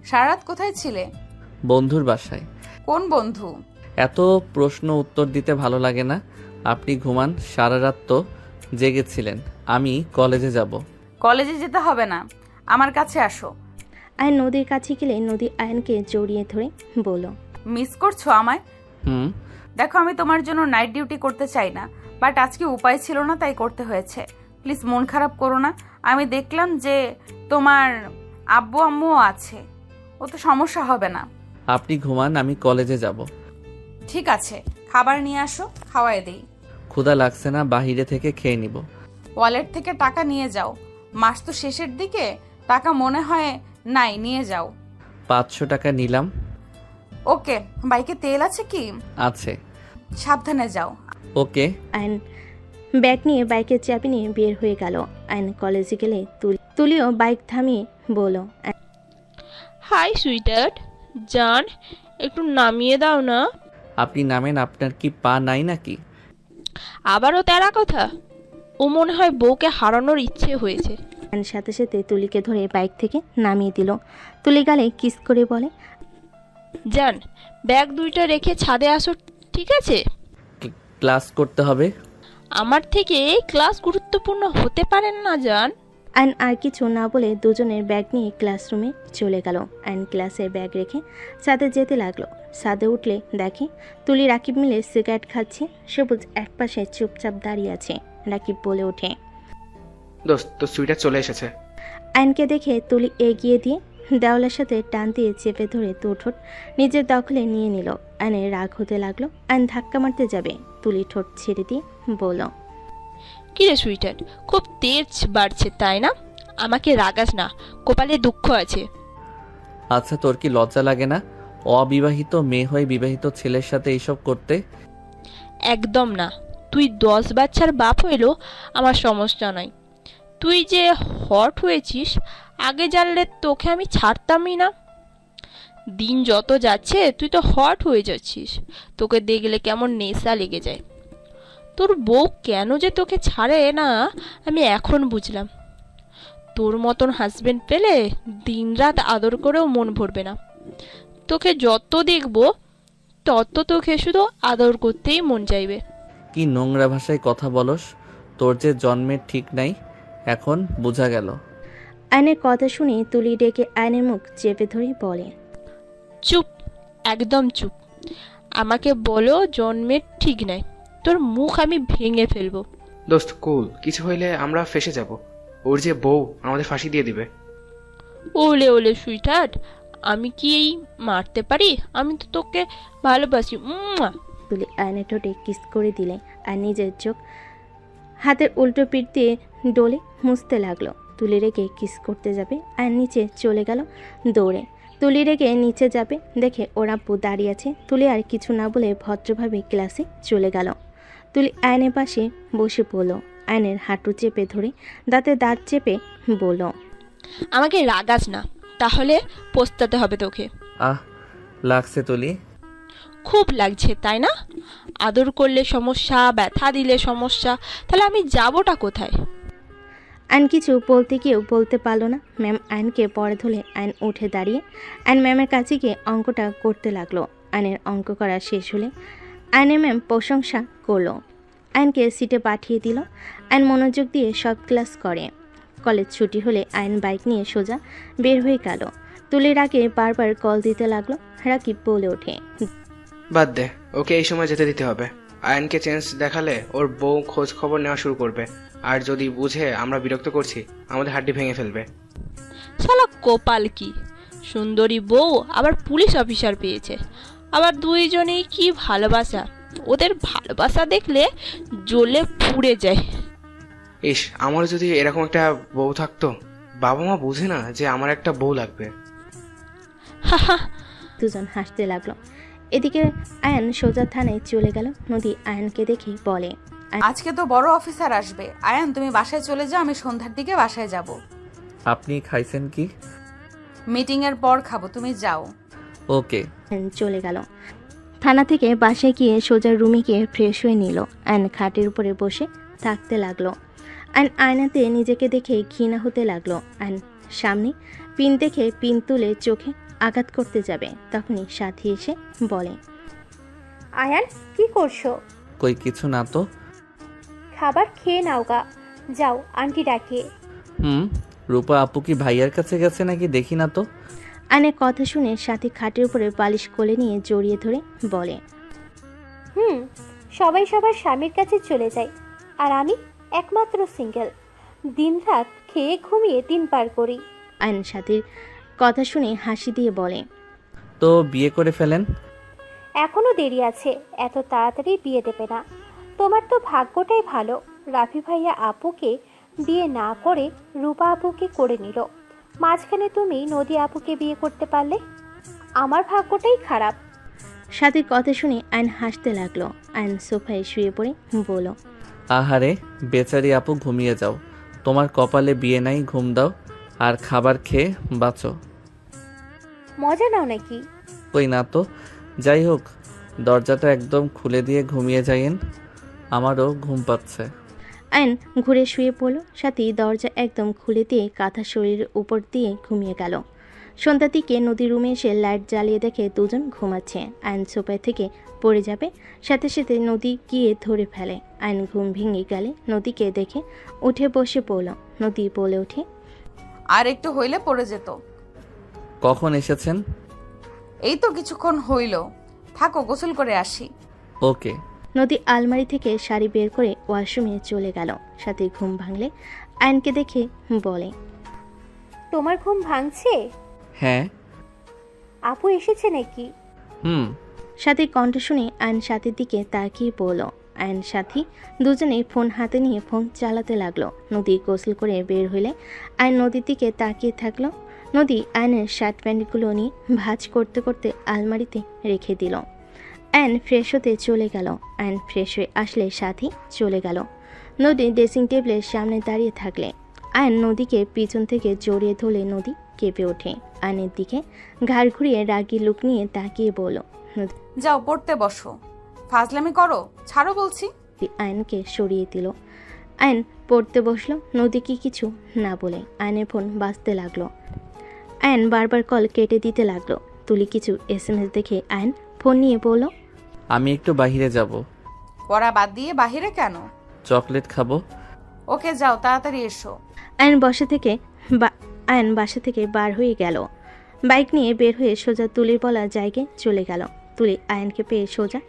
সারা রাত কোথায় ছিলে? বন্ধুর বাসায়। কোন বন্ধু? এত প্রশ্ন উত্তর দিতে ভালো লাগে না, আপনি ঘুমান। সারা রাত তো জেগেছিলেন। আমি কলেজে যাব। কলেজে যেতে হবে না, আমার কাছে আসো। আয়ন নদীর কাছে গেলে নদী আয়নকে জড়িয়ে ধরে বলল, মিস করছো আমায়? হুম। দেখো, আমি তোমার জন্য নাইট ডিউটি করতে চাই না, বাট আজকে উপায় ছিল না, তাই করতে হয়েছে। প্লিজ মন খারাপ করো না। আমি দেখলাম যে তোমার আব্বু আম্মুও আছে, ও তো সমস্যা হবে না। আপনি ঘুমান, আমি কলেজে যাব। ঠিক আছে, খাবার নিয়ে আসো, খাওয়াই দেই। ক্ষুধা লাগছে না, বাহিরে থেকে খেয়ে নিব। ওয়ালেট থেকে টাকা নিয়ে যাও, মাস তো শেষের দিকে, টাকা মনে হয় নাই, নিয়ে যাও। 500 টাকা নিলাম। ওকে, বাইকে তেল আছে কি? আছে। সাবধানে যাও। ওকে। আয়ন ব্যাগ নিয়ে বাইকের চাবি নিয়ে বের হয়ে গেল। আয়ন কলেজে গেলে তুলিও বাইক থামিয়ে বলল, হাই সুইটার্ট, জান একটু নামিয়ে দাও না। আপনি নামেন, আপনার কি পা নাই নাকি? আবারও তেরা কথা। ও মনে হয় বউকে হারানোর ইচ্ছে হয়েছে। আয়ন সাথে সাথে তুলিকে ধরে বাইক থেকে নামিয়ে দিল। তুলি গালে কিস করে বলে, জান ব্যাগ দুইটা রেখে ছাদে আসো, ঠিক আছে? ক্লাস করতে হবে। আমার থেকে ক্লাস গুরুত্বপূর্ণ হতে পারেন না জান। আয়ন আর কিছু না বলে দুজনের ব্যাগ নিয়ে ক্লাসরুমে চলে গেল। আয়ন ক্লাসে ব্যাগ রেখে ছাদে যেতে লাগলো। ছাদে উঠলে দেখে তুলি রাকিব মিলে সিগারেট খাচ্ছে। সবুজ একপাশে চুপচাপ দাঁড়িয়ে আছে। রাকিব বলে ওঠে, দোস্ত, তোর সুইটার চলে এসেছে। আয়নকে দেখে তুলি এগিয়ে দিয়ে দেওয়ালের সাথে টান দিয়ে চেপে ধরে দুঠোঁট নিজের দখলে নিয়ে নিল। আয়নের রাগ হতে লাগলো। আয়ন ধাক্কা মারতে যাবে, তুলি ঠোঁট ছেড়ে দিয়ে বলল, কিরে সুইটার্ট, খুব তেজ বাড়ছে তাই না? আমাকে রাগাস না, কপালে দুঃখ আছে। আচ্ছা, তোর কি লজ্জা লাগে না অবিবাহিত মেয়ে হয়ে বিবাহিত ছেলের সাথে এইসব করতে? একদম না। তুই 10 বাচ্চার বাপ হইলো আমার সমস্যা নাই। তুই যে হট হয়েছিস, আগে জানলে তোকে আমি ছাড়তামই না। দিন যত যাচ্ছে তুই তো হট হয়ে যাচ্ছিস। তোকে দেখলে কেমন নেশা লেগে যায়। তোর বউ কেন যে তোকে ছাড়ে না আমি এখন বুঝলাম। তোর মতন হাজবেন্ড পেলে দিনরাত আদর করেও মন ভরবে না। তোকে যত দেখবো তত তোকে শুধু আদর করতেই মন চাইবে। কি নোংরা ভাষায় কথা বলস, তোর যে জন্মের ঠিক নাই, এখন বোঝা গেল। আয়নের কথা শুনে তুলি ডেকে আয়নের মুখ চেপে ধরে বলে, চুপ, একদম চুপ। আমাকে বলো জন্মের ঠিক নাই, তোর মুখ আমি ভেঙে ফেলবো। দোস্ত কুল, কিছু হইলে আমরা ফেসে যাব। ওর যে বউ আমাদের ফাঁসি দিয়ে দিবে। ওলে ওলে সুইটার্ট, আমি কি এই মারতে পারি? আমি তো তোকে ভালোবাসি। তুলি আয়নের ঠোঁটে কিস করে দিলে আর নিজের চোখ হাতের উল্টো পিঠ দিয়ে ডলে মুছতে লাগলো। তুলি রেখে কিস করতে যাবে, আর নিচে চলে গেল দৌড়ে। তুলি রেখে নিচে যাবে দেখে ওর আব্বু দাঁড়িয়ে আছে। তুলি আর কিছু না বলে ভদ্রভাবে ক্লাসে চলে গেল। তুলি আয়নের পাশে বসে পড়ল। আয়নের হাঁটু চেপে ধরে দাঁতে দাঁত চেপে বলল, আমাকে রাগাস না, তাহলে পস্তাতে হবে তোকে। আহ, লাগছে তুলি? খুব লাগছে তাই না? আদর করলে সমস্যা, ব্যথা দিলে সমস্যা, তাহলে আমি যাবোটা কোথায়? আয়ন কিছু বলতে গিয়েও বলতে পারল না। ম্যাম আয়নকে পড়ে ধরে আয়ন উঠে দাঁড়িয়ে আয়ন ম্যামের কাছে গিয়ে অঙ্কটা করতে লাগলো। আয়নের অঙ্ক করা শেষ হলে আয়নের ম্যাম প্রশংসা করলো। আয়নকে সিটে পাঠিয়ে দিল। আয়ন মনোযোগ দিয়ে সব ক্লাস করে। কলেজ ছুটি হলে আয়ন বাইক নিয়ে সোজা বের হয়ে গেল। তুলির আগে বারবার কল দিতে লাগলো। রাকিব বলে ওঠে, বাদ দে, ওকে এই সময় যেতে দিতে হবে। আয়নকে চেঞ্জ দেখালে ওর বউ খোঁজ খবর নেওয়া শুরু করবে, আর যদি বুঝে আমরা বিরক্ত করছি আমাদের হাড্ডি ভেঙে ফেলবে। শালা কপাল কি, সুন্দরী বউ আবার পুলিশ অফিসার পেয়েছে। আবার দুইজনেই কি ভালোবাসা, ওদের ভালোবাসা দেখলে জ্বলে পুড়ে যায়। ইস, আমার যদি এরকম একটা বউ থাকতো। বাবা মা বুঝে না যে আমার একটা বউ লাগবে। দুজন হাসতে লাগলো। এদিকে আয়ন সোজা থানায় চলে গেল। নদী আয়নকে দেখে বলে, আজকে তো বড় অফিসার আসবে। আয়ান, তুমি বাসায় চলে যাও, আমি সন্ধ্যার দিকে বাসায় যাব। আপনি খাইছেন কি? মিটিং এর পর খাবো, তুমি যাও। ওকে। চলে গেল। থানা থেকে বাসায় গিয়ে সোজা রুমে গিয়ে ফ্রেশ হয়ে নিল। আয়ন খাটের উপরে বসে থাকতে লাগলো। আয়ন আয়নাতে নিজেকে দেখে ঘৃণা হতে লাগলো। আয়ন সামনে পিন দেখে পিন তুলে চোখে আঘাত করতে যাবে, তখনই সাথী এসে বলে, আয়ান কি করছো? কই কিছু না তো। খাবার খেয়ে নাও গা, যাও আন্টি ডাকে। রূপা আপু কি ভাইয়ার কাছে গেছে নাকি, দেখি না তো। আয়নের কথা শুনে সাথী খাটের উপরে বালিশ কোলে নিয়ে জড়িয়ে ধরে বলে, সবাই সবার স্বামীর কাছে চলে যায়, আর আমি একমাত্র সিঙ্গেল। দিনরাত খেয়ে ঘুমিয়ে দিন পার করি। আয়ন সাথীর কথা শুনে হাসি দিয়ে বলে, তো বিয়ে করে ফেলেন। এখনো দেরি আছে, এত তাড়াতাড়ি বিয়ে দেবে না। তোমার তো ভাগ্যটাই ভালো, রাফি ভাইয়া আপুকে বিয়ে না করে রূপা আপুকে করে নিল। মাঝখানে তুমি নদী আপুকে বিয়ে করতে পারলে। আমার ভাগ্যটাই খারাপ। সাথীর কথা শুনে আয়ন হাসতে লাগলো। আয়ন সোফায় শুয়ে পড়ে বলল, আহারে বেচারি আপু, ঘুমিয়ে যাও। তোমার কপালে বিয়ে নাই, ঘুম দাও আর খাবার খেয়ে বাঁচো। মজা নাও নাকি? কই না তো। যাই হোক, দরজাটা একদম খুলে দিয়ে ঘুমিয়ে যাইয়েন, আমারও ঘুম পাচ্ছে। আয়ন ঘুরে শুয়ে পড়ল। সাথী দরজা একদম খুলে দিয়ে কাঁথা শরীরের উপর দিয়ে ঘুমিয়ে গেল। সন্ধ্যার দিকে নদীর রুমে এসে লাইট জ্বালিয়ে দেখে দুজন ঘুমাচ্ছে। আয়ন সোফায় থেকে পড়ে যাবে, সাথে সাথে নদী গিয়ে ধরে ফেলে। আয়ন ঘুম ভেঙে গেলে নদীকে দেখে উঠে বসে পড়ল। নদী বলে ওঠে, আর একটু হইলে পড়ে যেত। কখন এসেছেন? এই তো কিছুক্ষণ হইল। থাকো, গোসল করে আসি। ওকে। নদী আলমারি থেকে শাড়ি বের করে ওয়াশরুমে চলে গেল। সাথে ঘুম ভাঙলে আয়নকে দেখে বলে, তোমার ঘুম ভাঙছে? হ্যাঁ। আপু এসেছে নাকি? সাথী কণ্ঠ শুনে আয়ন সাথীর দিকে তাকিয়ে পড়ল। আয়ন সাথী দুজনেই ফোন হাতে নিয়ে ফোন চালাতে লাগলো। নদী গোসল করে বের হইলে আয়ন নদীর দিকে তাকিয়ে থাকলো। নদী আয়নের শার্ট প্যান্টগুলো নিয়ে ভাঁজ করতে করতে আলমারিতে রেখে দিল। আয়ন ফ্রেশ হতে চলে গেল। আয়ন ফ্রেশ হয়ে আসলে সাথী চলে গেল। নদী ড্রেসিং টেবিলের সামনে দাঁড়িয়ে থাকলে আয়ন নদীকে পিছন থেকে জড়িয়ে ধরলে নদী কেঁপে ওঠে। আয়নের দিকে ঘাড় ঘুরিয়ে রাগী লুক নিয়ে তাকিয়ে বলল, যাও পড়তে বসো। ফাজলামি করো, ছাড়ো বলছি। আয়নকে সরিয়ে দিল। আয়ন পড়তে বসলো। নদীকে কিছু না বলে আয়নের ফোন বাজতে লাগলো। আয়ন বারবার কল কেটে দিতে লাগলো। তুলি কিছু SMS দেখে আয়ন ফোন নিয়ে বলল, আমি একটু বাইরে যাব। পড়া বাদ দিয়ে বাহিরে কেন? চকলেট খাবো। ওকে যাও, তাড়াতাড়ি এসো। আয়ন বাসা থেকে বার হয়ে গেল। বাইক নিয়ে বের হয়ে সোজা তুলির বলা জায়গায় চলে গেল। তুলি আয়নকে পেয়ে সোজা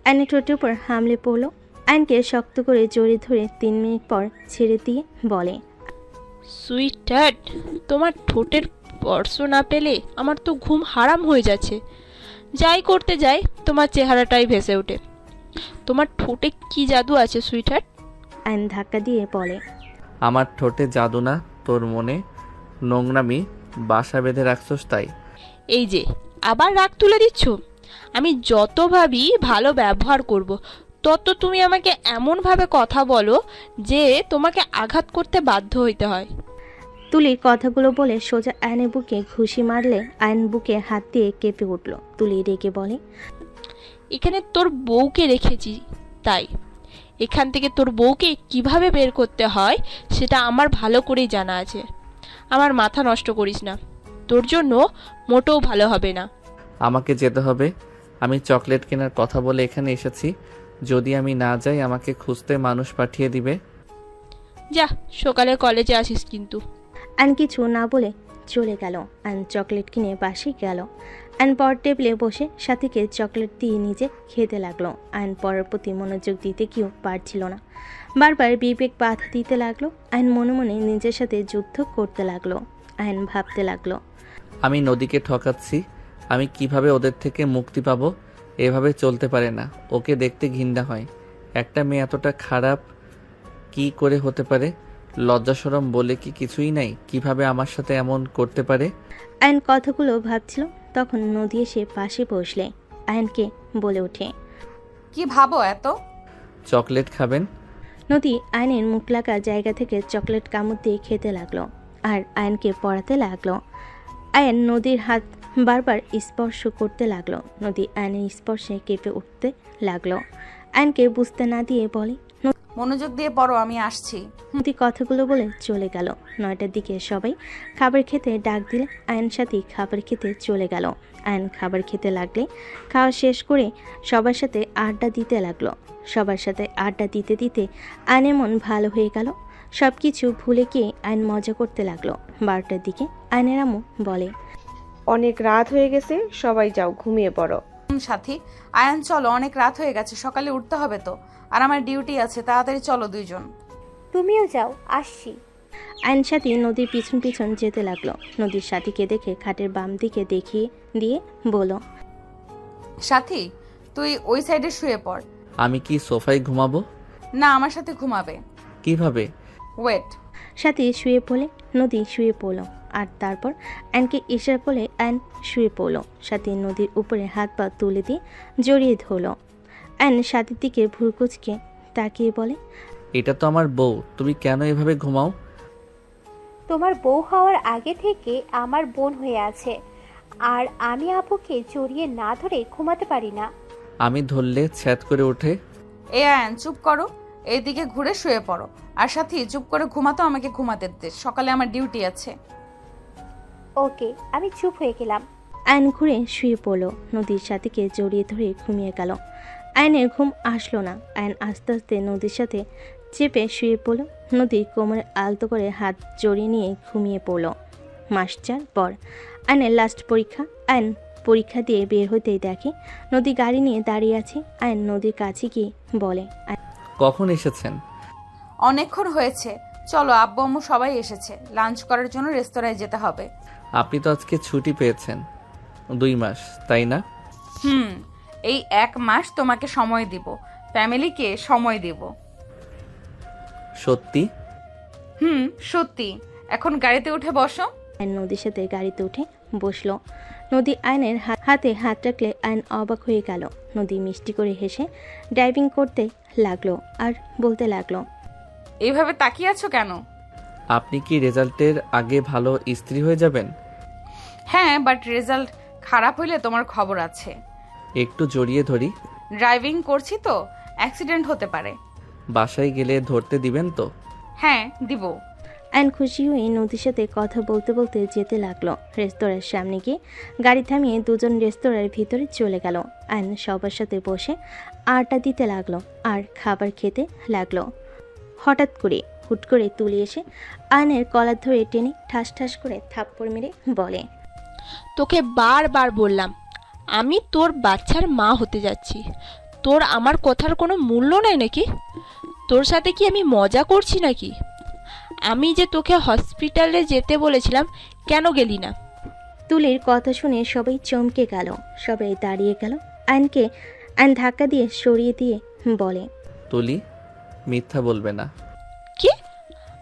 আয়নের ঠোঁটের উপর হামলে পড়ল। আয়নকে শক্ত করে জড়িয়ে ধরে 3 মিনিট পর ছেড়ে দিয়ে বলে, সুইটহার্ট, তোমার ঠোঁটের স্পর্শ না পেলে আমার তো ঘুম হারাম হয়ে যাচ্ছে। যাই করতে যাই তোমার চেহারাটাই ভেসে ওঠে। তোমার ঠোঁটে কি জাদু আছে সুইটহার্ট? আয়ন ধাক্কা দিয়ে বলে, আমার ঠোঁটে জাদু না, তোর মনে নোংরামি বাসা বেঁধে রাখছস তাই। এই যে আবার রাগ তুলে দিচ্ছ। আমি যত ভাবি ভালো ব্যবহার করব, তত তুমি আমাকে এমনভাবে কথা বলো যে তোমাকে আঘাত করতে বাধ্য হইতে হয়। তুলি কথাগুলো বলে সোজা আয়নের বুকে ঘুষি মারলে আয়ন বুকে হাত দিয়ে কেঁপে উঠল। তুলি রেগে বলে, এখানে তোর বউকে রেখেছি, তাই এখান থেকে তোর বউকে কিভাবে বের করতে হয় সেটা আমার ভালো করেই জানা আছে। আমার মাথা নষ্ট করিস না, তোর জন্য মোটেও ভালো হবে না। আমাকে যেতে হবে। আমি চকলেট কেনার কথা বলে এখানে এসেছি। যদি আমি না যাই আমাকে খুঁজতে মানুষ পাঠিয়ে দিবে। যা, সকালে কলেজে আসিস কিন্তু। আয়ন কিছু না বলে চলে গেল। আয়ন চকলেট কিনে বাসে গেল। আয়ন পড়ার টেবিলে বসে সাথীকে চকলেট দিয়ে নিজে খেতে লাগলো। আয়ন পড়ার প্রতি মনোযোগ দিতে কেউ পারছিল না। বারবার বিবেক বাধা দিতে লাগলো। আয়ন মনে মনে নিজের সাথে যুদ্ধ করতে লাগলো। আয়ন ভাবতে লাগলো, আমি নদীকে ঠকাচ্ছি। আমি কিভাবে ওদের থেকে মুক্তি পাবো? এভাবে চলতে পারে না। ওকে দেখতে ঘৃণা হয়। একটা মেয়ে এতটা খারাপ কি করে হতে পারে? লজ্জা শরম বলে কি কিছুই নাই? কিভাবে আমার সাথে এমন করতে পারে? আয়ন কথাগুলো ভাবছিল, তখন নদী এসে পাশে বসলে আয়নকে বলে ওঠে, কি ভাবো এত? চকলেট খাবেন? নদী আয়নের মুখ লাগা জায়গা থেকে চকলেট কামড় দিয়ে খেতে লাগলো আর আয়নকে পড়াতে লাগলো। আয়ন নদীর হাত বারবার স্পর্শ করতে লাগলো। নদী আয়নের স্পর্শে কেঁপে উঠতে লাগলো। আয়নকে বুঝতে না দিয়ে বলে, মনোযোগ দিয়ে পড়ো, আমি আসছি। নদী কথাগুলো বলে চলে গেল। 9টার দিকে সবাই খাবার খেতে ডাক দিলে আয়ন সাথে খাবার খেতে চলে গেল। আয়ন খাবার খেতে লাগলে খাওয়া শেষ করে সবার সাথে আড্ডা দিতে লাগলো। সবার সাথে আড্ডা দিতে দিতে আয়নের মন ভালো হয়ে গেল। সব কিছু ভুলে গিয়ে আয়ন মজা করতে লাগলো। 12টার দিকে আয়নের আম্মু বলে, অনেক রাত হয়ে গেছে, সবাই যাও ঘুমিয়ে পড়ো। সাথী, আয়ান চলো, অনেক রাত হয়ে গেছে, সকালে উঠতে হবে তো, আর আমার ডিউটি আছে, তাড়াতাড়ি চলো দুইজন। তুমিও যাও, আসছি। আয়ন সাথী নদীর পিছন পিছন যেতে লাগলো। নদীর সাথীকে দেখে খাটের বাম দিকে দেখিয়ে দিয়ে বলল, সাথী তুই ওই সাইডে শুয়ে পড়। আমি কি সোফায় ঘুমাবো? না, আমার সাথে ঘুমাবে। কিভাবে? ওয়েট। সাথী শুয়ে পড়লে নদী শুয়ে পড়ল, আর তারপর আয়নকে ইশারা করলে আয়ন শুয়ে পড়ল। সাথী নদীর উপরে হাত পা তুলে দিয়ে জড়িয়ে ধরল। আয়ন সাথীর দিকে ভুরকুচকে তাকিয়ে বলে, এটা তো আমার বউ, তুমি কেন এভাবে ঘুমাও? তোমার বউ হওয়ার আগে থেকে আমার বোন হয়ে আছে, আর আমি আপুকে জড়িয়ে না ধরে ঘুমাতে পারি না। আমি ধরলে ছ্যাদ করে ওঠে। এ আয়ান চুপ করো, এইদিকে ঘুরে শুয়ে পড়ো। আর সাথী চুপ করে ঘুমাতো, আমাকে ঘুমাতে দে, সকালে আমার ডিউটি আছে। ওকে, আমি চুপ হয়ে গেলাম। আয়ন ঘুরে শুয়ে পড়ল। নদীর সাথীকে জড়িয়ে ধরে ঘুমিয়ে গেল। আয়নের ঘুম আসলো না। আয়ন আস্তে আস্তে নদীর সাথে চেপে শুয়ে পড়ল। নদী কোমরে আলতো করে হাত জড়িয়ে নিয়ে ঘুমিয়ে পড়ল। মাস 4 পর আয়নের লাস্ট পরীক্ষা। আয়ন পরীক্ষা দিয়ে বের হতেই দেখে নদী গাড়ি নিয়ে দাঁড়িয়ে আছে। আয়ন নদীর কাছে গিয়ে বলে, কখন এসেছেন? অনেকক্ষণ হয়েছে, চলো, আব্বু আম্মু সবাই এসেছে, লাঞ্চ করার জন্য রেস্তোরাঁয় যেতে হবে। আপনি তো আজকে ছুটি পেয়েছেন 2 মাস, তাই না? এই 1 মাস তোমাকে সময় দিব, ফ্যামিলিকে সময় দিব। সত্যি? সত্যি। এখন গাড়িতে উঠে বসো। আয়ন নদীর সাথে গাড়িতে উঠে বসলো। নদী আয়নের হাতে হাত রাখলে আয়ন অবাক হয়ে গেল। নদী মিষ্টি করে হেসে ড্রাইভিং করতে লাগলো আর বলতে লাগলো, এইভাবে তাকিয়ে আছো কেন? আপনি কি রেজাল্টের আগে ভালো স্ত্রী হয়ে যাবেন? হ্যাঁ, বাট রেজাল্ট খারাপ হইলে তোমার খবর আছে। একটু জড়িয়ে ধরি। ড্রাইভিং করছি তো, অ্যাক্সিডেন্ট হতে পারে। বাসায় গেলে ধরতে দিবেন তো? হ্যাঁ, দিব। আয়ন খুশি হয়ে নদীর সাথে কথা বলতে বলতে যেতে লাগলো। রেস্তোরাঁর সামনে গিয়ে গাড়ি থামিয়ে দুজন রেস্তোরাঁর ভিতরে চলে গেল। আয়ন সবার সাথে বসে আড্ডা দিতে লাগলো আর খাবার খেতে লাগলো। হঠাৎ করে হুট করে তুলে এসে আয়নের কলার ধরে টেনে ঠাস ঠাস করে থাপ্পড় মেরে বলে, তোকে বারবার বললাম আমি তোর বাচ্চার মা হতে যাচ্ছি, তোর আমার কথার কোনো মূল্য নাই নাকি? তোর সাথে কি আমি মজা করছি নাকি? আমি যে তোকে হসপিটালে যেতে বলেছিলাম, কেন গেলি না? তুলির কথা শুনে সবাই চমকে গেল। সবাই দাঁড়িয়ে গেল। আয়ন ধাক্কা দিয়ে সরিয়ে দিয়ে বলে, তুলি, মিথ্যা বলবে না। কি?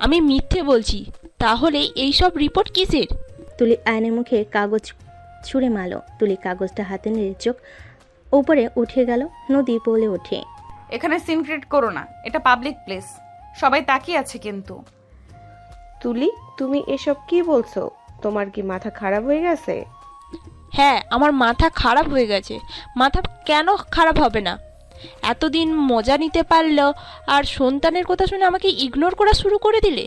আমি মিথ্যে বলছি? তাহলে এই সব রিপোর্ট কিসের? তুলি আয়নের মুখে কাগজ ছুঁড়ে মারল। তুলি কাগজটা হাতে নিয়ে চোখ উপরে উঠে গেল। নদী বলে ওঠে, এখানে সিন ক্রিয়েট করো না, এটা পাবলিক প্লেস, সবাই তাকিয়ে আছে কিন্তু। তুলি, তুমি এসব কি বলছো? তোমার কি মাথা খারাপ হয়ে গেছে? হ্যাঁ, আমার মাথা খারাপ হয়ে গেছে। মাথা কেন খারাপ হবে না? এতদিন মজা নিতে পারলো, আর সন্তানের কথা শুনে আমাকে ইগনোর করা শুরু করে দিলে।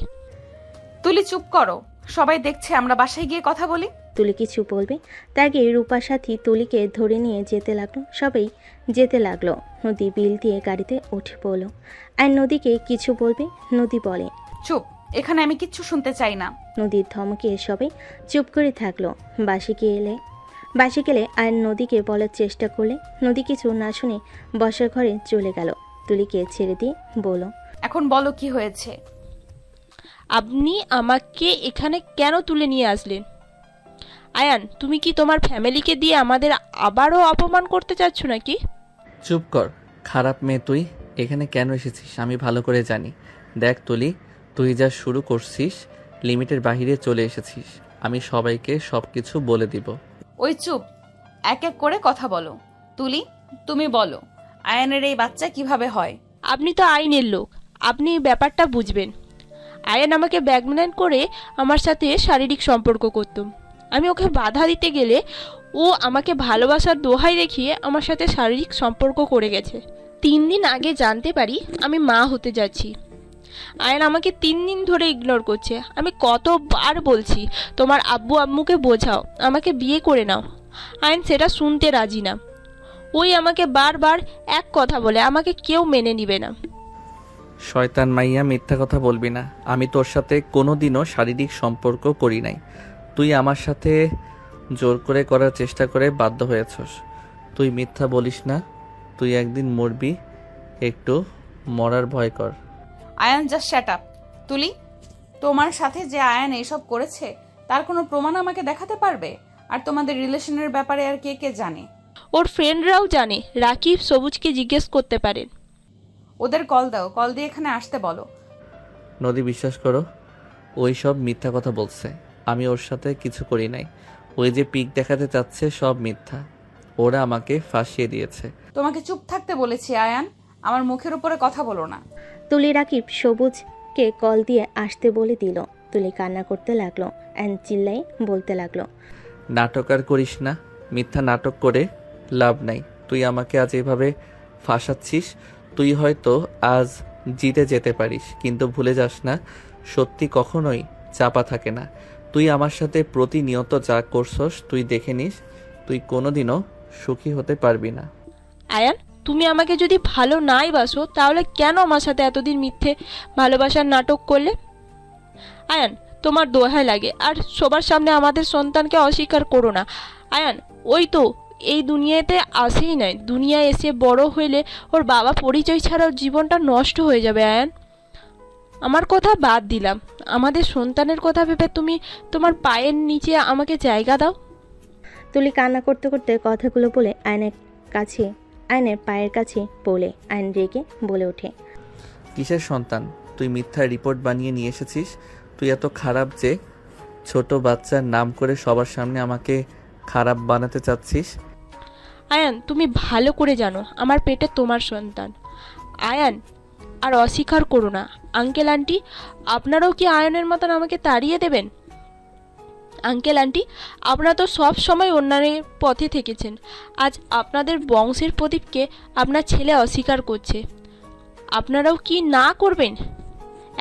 তুলি চুপ করো, সবাই দেখছে, আমরা বাসায় গিয়ে কথা বলি। তুলি কিছু বলবে তার আগে রূপার সাথী তুলিকে ধরে নিয়ে যেতে লাগলো। সবাই যেতে লাগলো। নদী বিল দিয়ে গাড়িতে উঠে পড়ল। আর নদীকে কিছু বলবে, নদী বলে, চুপ, এখানে আমি কিচ্ছু শুনতে চাই না। নদীর ধমকে সবাই চুপ করে থাকলো। বাসে গেলে আর নদীকে বলার চেষ্টা করলে নদী কিছু না শুনে বসার ঘরে চলে গেল। তুলিকে ছেড়ে দিয়ে বলল, এখন বলো কি হয়েছে? আপনি আমাকে এখানে কেন তুলে নিয়ে আসলেন? আয়ান, তুমি কি তোমার ফ্যামিলিকে দিয়ে আমাদের আবারও অপমান করতে চাচ্ছ নাকি? চুপ কর, খারাপ মেয়ে তুই। এখানে কেন এসেছিস আমি ভালো করে জানি। দেখ তুলি, তুই যা শুরু করছিস লিমিটের বাহিরে চলে এসেছিস। আমি সবাইকে সবকিছু বলে দিব। ওই চুপ, এক এক করে কথা বলো। তুলি, তুমি বলো, আয়ানের এই বাচ্চা কিভাবে হয়? আপনি তো আইনের লোক, আপনি ব্যাপারটা বুঝবেন। আয়ান আমাকে ব্ল্যাকমেল করে আমার সাথে শারীরিক সম্পর্ক করত। আমি ওকে বাধা দিতে গেলে ও আমাকে ভালোবাসার দোহাই দেখিয়ে আমার সাথে শারীরিক সম্পর্ক করে গেছে। 3 দিন আগে জানতে পারি আমি মা হতে যাচ্ছি। আয়ান আমাকে 3 দিন ধরে ইগনোর করছে। আমি কতবার বলছি তোমার আব্বু আম্মুকে বোঝাও, আমাকে বিয়ে করে নাও। আয়ান সেটা শুনতে রাজি না। ওই আমাকে বারবার এক কথা বলে, আমাকে কেউ মেনে নিবে না। শয়তান মাইয়া, মিথ্যা কথা বলবি না। আমি তোর সাথে কোনোদিনও শারীরিক সম্পর্ক করি নাই। তুই আমার সাথে জোর করে করার চেষ্টা করে বাধ্য হয়েছস। তুই মিথ্যা বলিস না, তুই একদিন মরবি, একটু মরার ভয় কর। Ayaan just shut up. Tuli, তোমার সাথে যে আয়ান এইসব করেছে তার কোনো প্রমাণ আমাকে দেখাতে পারবে? আর তোমাদের রিলেশনের ব্যাপারে আর কে কে জানে? ওর ফ্রেন্ডরাও জানে। রাকিব সবুজকে জিজ্ঞেস করতে পারেন। ওদের কল দাও, কল দিয়ে এখানে আসতে বলো। নদী, বিশ্বাস করো, ওই সব মিথ্যা কথা বলছে। আমি ওর সাথে কিছু করি নাই। ওই যে পিক দেখাতে চাচ্ছে সব মিথ্যা। ওরা আমাকে ফাঁসিয়ে দিয়েছে। তোমাকে চুপ থাকতে বলেছি আয়ান, আমার মুখের উপরে কথা বলো না। তুলি রাকিব সবুজকে কল দিয়ে আসতে বলে দিল। তুলি কান্না করতে লাগলো অ্যান্ড চিল্লাই বলতে লাগলো, নাটক আর করিস না, মিথ্যা নাটক করে লাভ নাই। তুই আমাকে আজ এভাবে ফাঁসাচ্ছিস। তুই হয়তো আজ জিতে যেতে পারিস, কিন্তু ভুলে যাস না, সত্যি কখনোই চাপা থাকে না। তুই আমার সাথে প্রতিনিয়ত যা করছস তুই দেখে নিস, তুই কোনোদিনও সুখী হতে পারবি না। আয়ান, তুমি আমাকে যদি ভালো নাই বাসো তাহলে কেন আমার সাথে এতদিন মিথ্যে ভালোবাসার নাটক করলে? আয়ান, তোমার দোহাই লাগে, আর সবার সামনে আমাদের সন্তানকে অস্বীকার করো না। আয়ান, ওই তো এই দুনিয়াতে আসেই নাই, দুনিয়ায় এসে বড় হইলে ওর বাবা পরিচয় ছাড়া ওর জীবনটা নষ্ট হয়ে যাবে। আয়ান, আমার কথা বাদ দিলাম, আমাদের সন্তানের কথা ভেবে তুমি তোমার পায়ের নিচে আমাকে জায়গা দাও। তুলি কান্না করতে করতে কথাগুলো বলে আয়নের পায়ের কাছে পড়লে আয়ন রেগে বলে ওঠে, কিসের সন্তান? তুই মিথ্যা রিপোর্ট বানিয়ে নিয়ে এসেছিস। তুই এত খারাপ যে ছোট বাচ্চার নাম করে সবার সামনে আমাকে খারাপ বানাতে চাচ্ছিস। আয়ান, তুমি ভালো করে জানো আমার পেটে তোমার সন্তান। আয়ান, আর অস্বীকার করো না। আঙ্কেল আন্টি, আপনারাও কি আয়নের মতন আমাকে তাড়িয়ে দেবেন? আঙ্কেল আন্টি, আপনারা তো সব সময় অন্যায়ের পথে থেকেছেন। আজ আপনাদের বংশের প্রদীপকে আপনার ছেলে অস্বীকার করছে। আপনারাও কি না করবেন?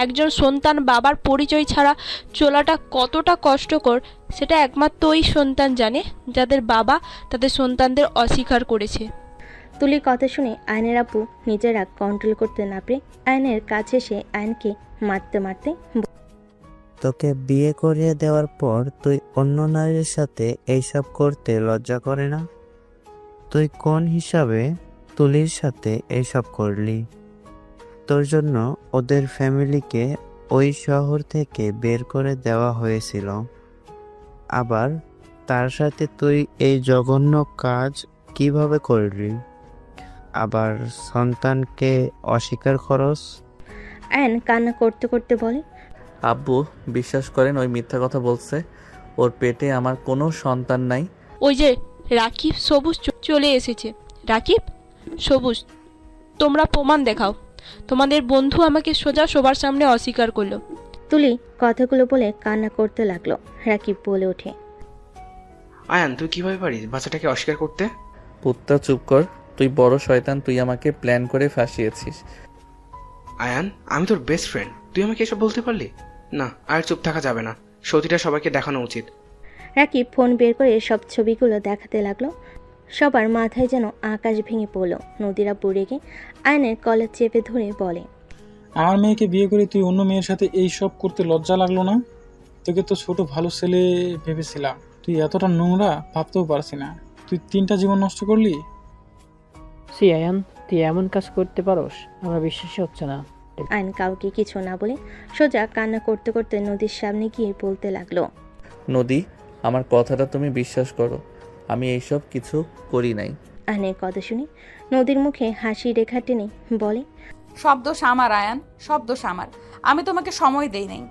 একজন সন্তান বাবার পরিচয় ছাড়া চলাটা কতটা কষ্টকর সেটা একমাত্র ওই সন্তান জানে যাদের বাবা তাদের সন্তানদের অস্বীকার করেছে। তুলির কথা শুনে আয়নের আপু নিজের রাগ কন্ট্রোল করতে না পেরে আয়নের কাছে এসে আয়নকে মারতে মারতে তোকে বিয়ে করিয়ে দেওয়ার পর তুই অন্য নারীর সাথে এইসব করতে লজ্জা করে না? তুই কোন হিসাবে তুলির সাথে এইসব করলি? তোর জন্য ওদের ফ্যামিলিকে ওই শহর থেকে বের করে দেওয়া হয়েছিল, আবার তার সাথে তুই এই জঘন্য কাজ কিভাবে করলি? আবার সন্তানকে অস্বীকার করস? আয়ন কান্না করতে করতে বলে, আব্বু, বিশ্বাস করেন ওই মিথ্যা কথা বলছে। ওর পেটে আমার কোনো সন্তান নাই। ওই যে রাকিব সবুজ চলে এসেছে। রাকিব, সবুজ, তোমরা প্রমাণ দেখাও। তোমাদের বন্ধু আমাকে সোজা সবার সামনে অস্বীকার করলো। তুলি কথাগুলো বলে কান্না করতে লাগলো। রাকিব বলে ওঠে, আয়ান, তুই কিভাবে পারিস বাচ্চাটাকে অস্বীকার করতে? পুত্তা, চুপ কর। তুই বড় শয়তান। তুই আমাকে প্ল্যান করে ফাঁসিয়েছিস। আয়ান, আমি তোর বেস্ট ফ্রেন্ড, তুই আমাকে এসব বলতে পারলি না? আর চুপ থাকা যাবে না, সত্যিটা সবাইকে দেখানো উচিত। রাকিব ফোন বের করে সব ছবিগুলো দেখাতে লাগলো। সবার মাথায় যেন আকাশ ভেঙে পড়লো। নদীরা পড়ে গিয়ে আয়নের কলার চেপে ধরে বলে, আমার মেয়েকে বিয়ে করে তুই অন্য মেয়ের সাথে এই সব করতে লজ্জা লাগলো না? তোকে তো ছোট ভালো ছেলে ভেবেছিলাম, তুই এতটা নোংরা ভাবতেও পারছি না। তুই 3টা জীবন নষ্ট করলি। সি আয়ান, তুই এমন কাজ করতে পারোস? আমার বিশ্বাসই হচ্ছে না। আয়ন কাউকে কিছু না বলে সোজা কান্না করতে করতে নদীর সামনে গিয়ে বলতে লাগলো, নদী, আমার কথাটা তুমি বিশ্বাস করো, আমি এইসব কিছু করি নাই। আয়নের কথা শুনে নদীর মুখে হাসি রেখা টেনে বলে, সব দোষ আমার আয়ান, সব দোষ আমার। আমি তোমাকে সময় দেই নাই,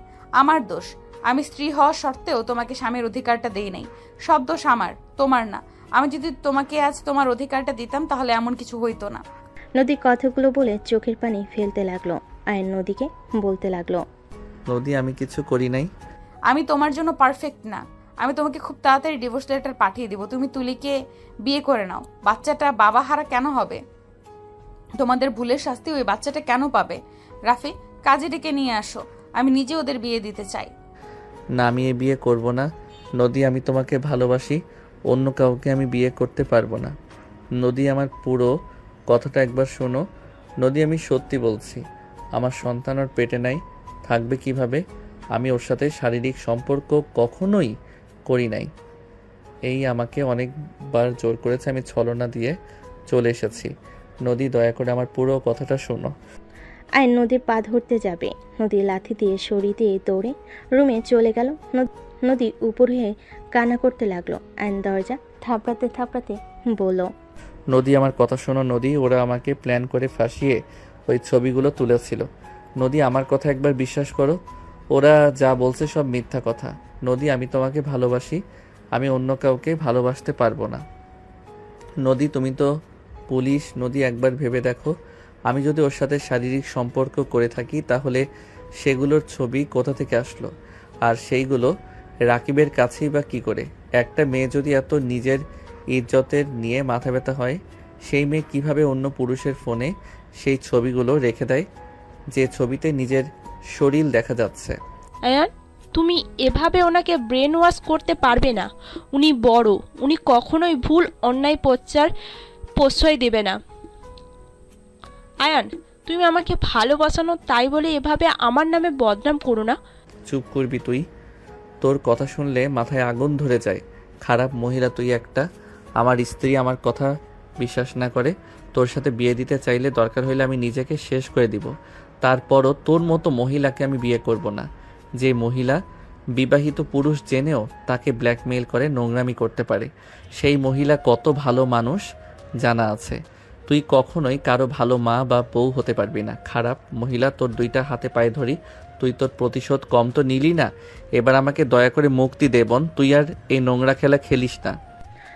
আমার দোষ। আমি স্ত্রী হওয়া সত্ত্বেও তোমাকে স্বামীর অধিকারটা দেই নাই। সব দোষ আমার, তোমার না। আমি যদি তোমাকে আজ তোমার অধিকারটা দিতাম তাহলে এমন কিছু হইতো না। নদী কথাগুলো বলে চোখের পানি ফেলতে লাগলো। আয়ন নদীকে বলতে লাগলো, নদী, আমি কিছু করি নাই। আমি তোমার জন্য পারফেক্ট না। আমি তোমাকে খুব তাড়াতাড়ি ডিভোর্স লেটার পাঠিয়ে দিব। তুমি তুলিকে বিয়ে করে নাও। বাচ্চাটা বাবা হারা কেন হবে? তোমাদের ভুলের শাস্তি ওই বাচ্চাটা কেন পাবে? রাফি, কাজে ডেকে নিয়ে আসো, আমি নিজে ওদের বিয়ে দিতে চাই। না, আমি এ বিয়ে করব না। নদী, আমি তোমাকে ভালোবাসি, অন্য কাউকে আমি বিয়ে করতে পারবো না। নদী, আমার পুরো কথাটা একবার শোনো। নদী, আমি সত্যি বলছি, আমার সন্তান ওর পেটে নাই, থাকবে কিভাবে? আমি ওর সাথে শারীরিক সম্পর্ক কখনোই করি নাই। এই আমাকে অনেকবার জোর করেছে, আমি ছলনা দিয়ে চলে এসেছি। নদী, দয়া করে আমার পুরো কথাটা শোনো। আয়ন নদীর পা ধরতে যাবে, নদী লাথি দিয়ে সরিয়ে দিয়ে দৌড়ে রুমে চলে গেল। নদী উপর হয়ে কান্না করতে লাগলো। আয়ন দরজা থাপড়াতে থাপড়াতে বলল, নদী, আমার কথা শোনো। নদী, ওরা আমাকে প্ল্যান করে ফাঁসিয়ে ওই ছবিগুলো তুলেছিল। নদী, আমার কথা একবার বিশ্বাস করো, ওরা যা বলছে সব মিথ্যা কথা। নদী, আমি তোমাকে ভালোবাসি, আমি অন্য কাউকে ভালোবাসতে পারবো না। নদী, তুমি তো পুলিশ। নদী, একবার ভেবে দেখো, আমি যদি ওর সাথে শারীরিক সম্পর্ক করে থাকি তাহলে সেগুলোর ছবি কোথা থেকে আসলো? আর সেইগুলো রাকিবের কাছেই বা কী করে? একটা মেয়ে যদি এত নিজের ইজ্জতের নিয়ে মাথা ব্যথা হয়, সেই মেয়ে কিভাবে অন্য পুরুষের ফোনে সেই ছবিগুলো রেখে দেয়, যে ছবিতে নিজের শরীর দেখা যাচ্ছে? আয়ান, তুমি এভাবে ওনাকে ব্রেন ওয়াশ করতে পারবে না। উনি বড়, উনি কখনোই ভুল অন্যায় প্রশ্রয় দেবে না। আয়ান, তুমি আমাকে ভালোবাসানো তাই বলে এভাবে আমার নামে বদনাম করো না। চুপ করবি তুই? তোর কথা শুনলে মাথায় আগুন ধরে যায়। খারাপ মহিলা তুই একটা। আমার স্ত্রী আমার কথা বিশ্বাস না করে তোর সাথে বিয়ে দিতে চাইলে দরকার হইলে আমি নিজেকে শেষ করে দিব। তারপরও তোর মতো মহিলাকে আমি বিয়ে করব না, যে মহিলা বিবাহিত পুরুষ জেনেও তাকে ব্ল্যাকমেইল করে নোংরামি করতে পারে। সেই মহিলা কত ভালো মানুষ জানা আছে। তুই কখনোই কারো ভালো মা বা বউ হতে পারবি না। খারাপ মহিলা, তোর দুইটা হাতে পায়ে ধরি, তুই তোর প্রতিশোধ কম তো নিলি না। এবার আমাকে দয়া করে মুক্তি দে বোন, তুই আর এই নোংরা খেলা খেলিস না।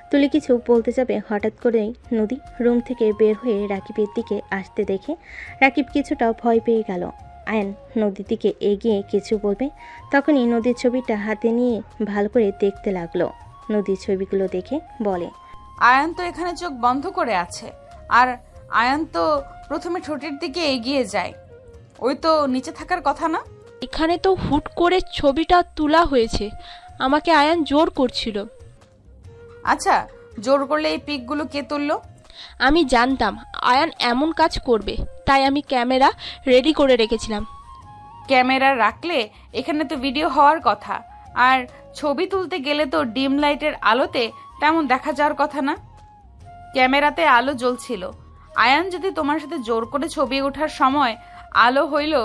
তুলি কিছু বলতে যাবে, হঠাৎ করেই নদী রুম থেকে বের হয়ে রাকিবের দিকে আসতে দেখে রাকিব কিছুটা ভয় পেয়ে গেল। আয়ন নদীর দিকে এগিয়ে কিছু বলবে, তখনই নদীর ছবিটা হাতে নিয়ে ভালো করে দেখতে লাগলো। নদীর ছবিগুলো দেখে বলে, আয়ান তো এখানে চোখ বন্ধ করে আছে, আর আয়ান তো প্রথমে ঠোঁটের দিকে এগিয়ে যায়। ওই তো নিচে থাকার কথা না? এখানে তো হুট করে ছবিটা তোলা হয়েছে, আমাকে আয়ান জোর করছিল। আচ্ছা, জোর করলে এই পিকগুলো কে তুললো? আমি জানতাম আয়ান এমন কাজ করবে, তাই আমি ক্যামেরা রেডি করে রেখেছিলাম। ক্যামেরা রাখলে এখানে তো ভিডিও হওয়ার কথা, আর ছবি তুলতে গেলে তো ডিম লাইটের আলোতে তেমন দেখা যাওয়ার কথা না। ক্যামেরাতে আলো জ্বলছিল। আয়ান যদি তোমার সাথে জোর করে ছবি ওঠার সময় আলো হইল,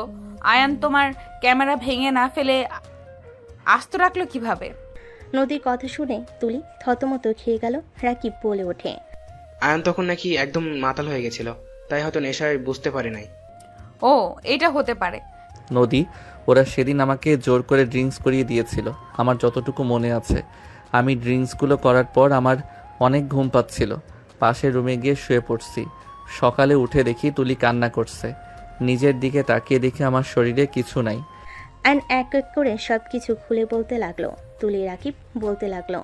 আয়ান তোমার ক্যামেরা ভেঙে না ফেলে আস্ত রাখলো কিভাবে? নদীর কথা শুনে তুলি থতমত খেয়ে গেল। রাকিব বলে ওঠে, আয়ান তখন নাকি একদম মাতাল হয়ে গেছিল, তাই হয়তো নেশায় বুঝতে পারে নাই। ও, এটা হতে পারে। নদী, ওরা সেদিন আমাকে জোর করে ড্রিঙ্কস করিয়ে দিয়েছিল। আমার যতটুকু মনে আছে, আমি ড্রিঙ্কসগুলো করার পর আমার অনেক ঘুম পাচ্ছিল। পাশের রুমে গিয়ে শুয়ে পড়ছি। সকালে উঠে দেখি তুলি কান্না করছে। নিজের দিকে তাকিয়ে দেখি আমার শরীরে কিছু নাই। আয়ন এক এক করে সব কিছু খুলে বলতে লাগলো। তুলি রাকিব বলতে লাগলো,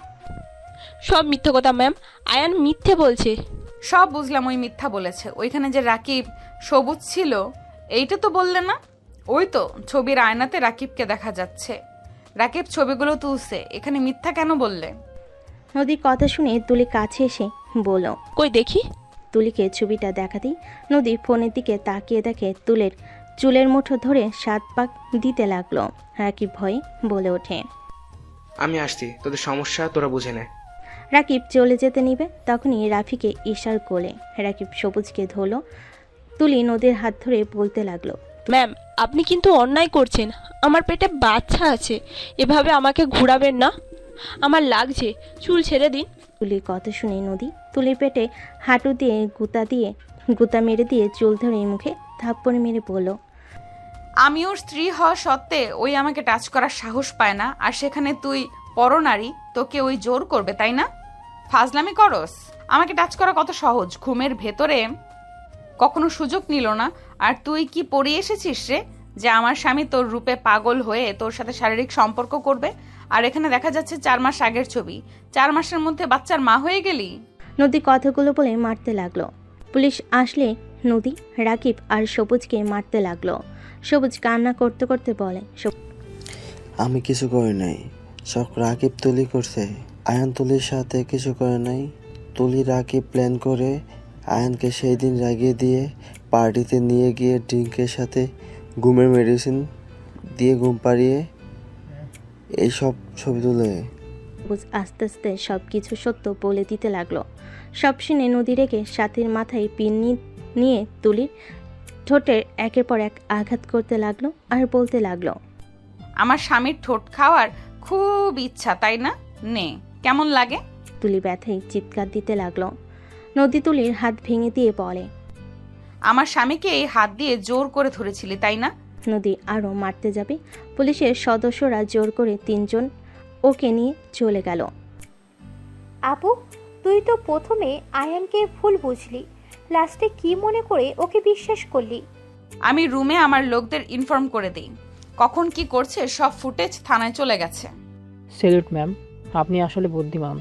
সব মিথ্যে কথা ম্যাম, আয়ান মিথ্যে বলছে। সব বুঝলাম, ওই মিথ্যা বলেছে। ওইখানে যে রাকিব সবুজ ছিল এইটা তো বললে না? ওই তো ছবির আয়নাতে রাকিবকে দেখা যাচ্ছে। রাকিব ছবিগুলো তুলছে, এখানে মিথ্যা কেন বললে? নদীর কথা শুনে তুলি কাছে এসে বলল, কই দেখি। তুলিকে ছবিটা দেখাতেই নদী ফোনের দিকে তাকিয়ে দেখে তুলের চুলের মুঠো ধরে 7 পাক দিতে লাগলো। রাকিব ভয়ে বলে ওঠে, আমি আসছি, তোদের সমস্যা তোরা বুঝে নে। রাকিব চলে যেতে নিবে, তখনই রাফিকে ইশার কোলে রাকিব সবুজকে ধরল। তুলি নদীর হাত ধরে বলতে লাগলো, ম্যাম, আপনি কিন্তু অন্যায় করছেন। আমার পেটে বাচ্চা আছে, এভাবে আমাকে ঘোরাবেন না, আমার লাগছে, চুল ছেড়ে দিন। তুলির কথা শুনে নদী তুলির পেটে হাঁটু দিয়ে গুতা মেরে দিয়ে চুল ধরে মুখে থাপ্পড় মেরে বলল, আমি ওর স্ত্রী হওয়া সত্ত্বে ওই আমাকে টাচ করার সাহস পায় না, আর সেখানে তুই পরনারী, তোকে ওই জোর করবে তাই না? ফাজলামি করস? আমাকে টাচ করা কত সহজ, ঘুমের ভেতরে কখনো সুযোগ নিল না। আর তুই কি পড়ে এসেছিস রে যে আমার স্বামী তোর রূপে পাগল হয়ে তোর সাথে শারীরিক সম্পর্ক করবে? আর এখানে দেখা যাচ্ছে 4 মাস আগের ছবি। 4 মাসের মধ্যে বাচ্চার মা হয়ে গেলি। নদী কথাগুলো বলে মারতে লাগলো। পুলিশ আসলে নদী রাকিব আর সবুজকে মারতে লাগলো। সবুজ কান্না করতে করতে বলে, আমি কিছু করি নাই, সব রাকিব তুলি করছে। আয়ান তুলির সাথে কিছু করে নাই। তুলি রাকিব প্ল্যান করে আয়ানকে সেই দিন রাগিয়ে দিয়ে পার্টিতে নিয়ে গিয়ে ড্রিঙ্কের সাথে ঘুমের মেডিসিন দিয়ে ঘুম পাড়িয়ে এইসব ছবি তুলে। সবুজ আস্তে আস্তে সব কিছু সত্য বলে দিতে লাগলো। সব শুনে নদী রেখে সাথীর মাথায় পিন নিয়ে তুলির ঠোঁটের একের পর এক আঘাত করতে লাগলো আর বলতে লাগলো, আমার স্বামীর ঠোঁট খাওয়ার খুব ইচ্ছা, তাই না? নে, কেমন লাগে? তুলি ব্যথায় চিৎকার দিতে লাগলো। নদী তুলির হাত ভেঙে দিয়ে বলে, আমার স্বামীকে এই হাত দিয়ে জোর করে ধরেছিলি, তাই না? নদী আরও মারতে যাবে, পুলিশের সদস্যরা জোর করে 3 জন ওকে নিয়ে চলে গেল। আপু, তুই তো প্রথমে আয়ানকে ভুল বুঝলি, লাস্টে কি মনে করে ওকে বিশ্বাস করলি? আমি রুমে আমার লোকদের ইনফর্ম করে দিই, কখন কি করছে সব ফুটেজ থানায় চলে গেছে। সেলুট ম্যাম, আপনি আসলে বুদ্ধিমান।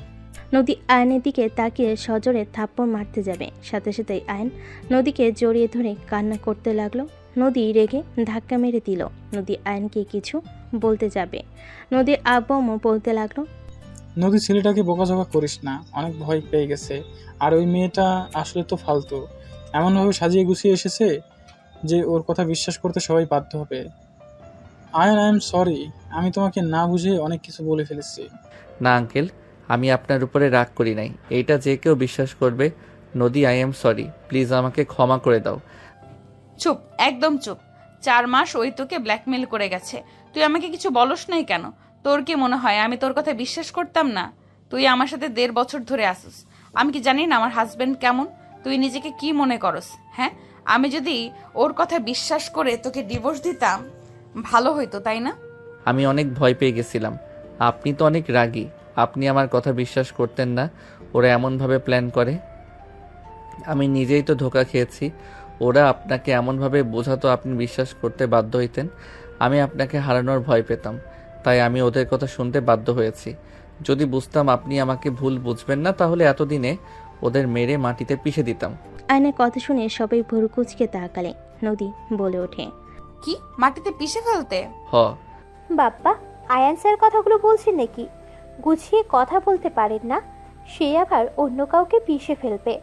নদী আয়নের দিকে তাকিয়ে সজোরে থাপ্পড় মারতে যাবে, সাথে সাথেই আয়ন নদীকে জড়িয়ে ধরে কান্না করতে লাগলো। নদী রেগে ধাক্কা মেরে দিল। নদী আয়নকে কিছু বলতে যাবে, নদীর আব্বু আম্মু বলতে লাগলো, নদী ছেলেটাকে বকাঝকা করিস না, অনেক ভয় পেয়ে গেছে। আর ওই মেয়েটা আসলে তো ফালতু, এমনভাবে সাজিয়ে গুছিয়ে এসেছে যে ওর কথা বিশ্বাস করতে সবাই বাধ্য হবে। আই এম সরি, আমি তোমাকে না বুঝে অনেক কিছু বলে ফেলেছি। না আঙ্কেল, আমি আপনার উপরে রাগ করি নাই, এইটা যে কেউ বিশ্বাস করবে। নদী, আই এম সরি, প্লিজ আমাকে ক্ষমা করে দাও। চুপ, একদম চুপ। 4 মাস ওই তোকে ব্ল্যাকমেল করে গেছে, তুই আমাকে কিছু বলস নাই কেন? তোর কি মনে হয় আমি তোর কথা বিশ্বাস করতাম না? তুই আমার সাথে 1.5 বছর ধরে আসিস, আমি কি জানি না আমার হাজবেন্ড কেমন? তুই নিজেকে কি মনে করস? হ্যাঁ, আমি যদি ওর কথা বিশ্বাস করে তোকে ডিভোর্স দিতাম ভালো হইতো, তাই না? আমি অনেক ভয় পেয়ে গেছিলাম। আপনি তো অনেক রাগী, আপনি আমার কথা বিশ্বাস করতেন না। ওরা এমনভাবে প্ল্যান করে, আমি নিজেই তো ধোঁকা খেয়েছি। ওরা আপনাকে এমনভাবে বোঝাতো আপনি বিশ্বাস করতে বাধ্য হইতেন। আমি আপনাকে হারানোর ভয় পেতাম, তাই আমি ওদের কথা শুনতে বাধ্য হয়েছি। যদি বুঝতাম আপনি আমাকে ভুল বুঝবেন না, তাহলে এতদিনে ওদের মেরে মাটিতে পিষে দিতাম। আয়নের কথা শুনে সবাই ভুরু কুঁচকে তাকালে। নদী বলে ওঠে, কি মাটিতে পিষে ফেলতে? হ। বাপ্পা, আয়ান স্যার কথাগুলো বলছেন নাকি? গুছিয়ে কথা বলতে পারেন না, সে আবার অন্য কাউকে পিষে ফেলবে।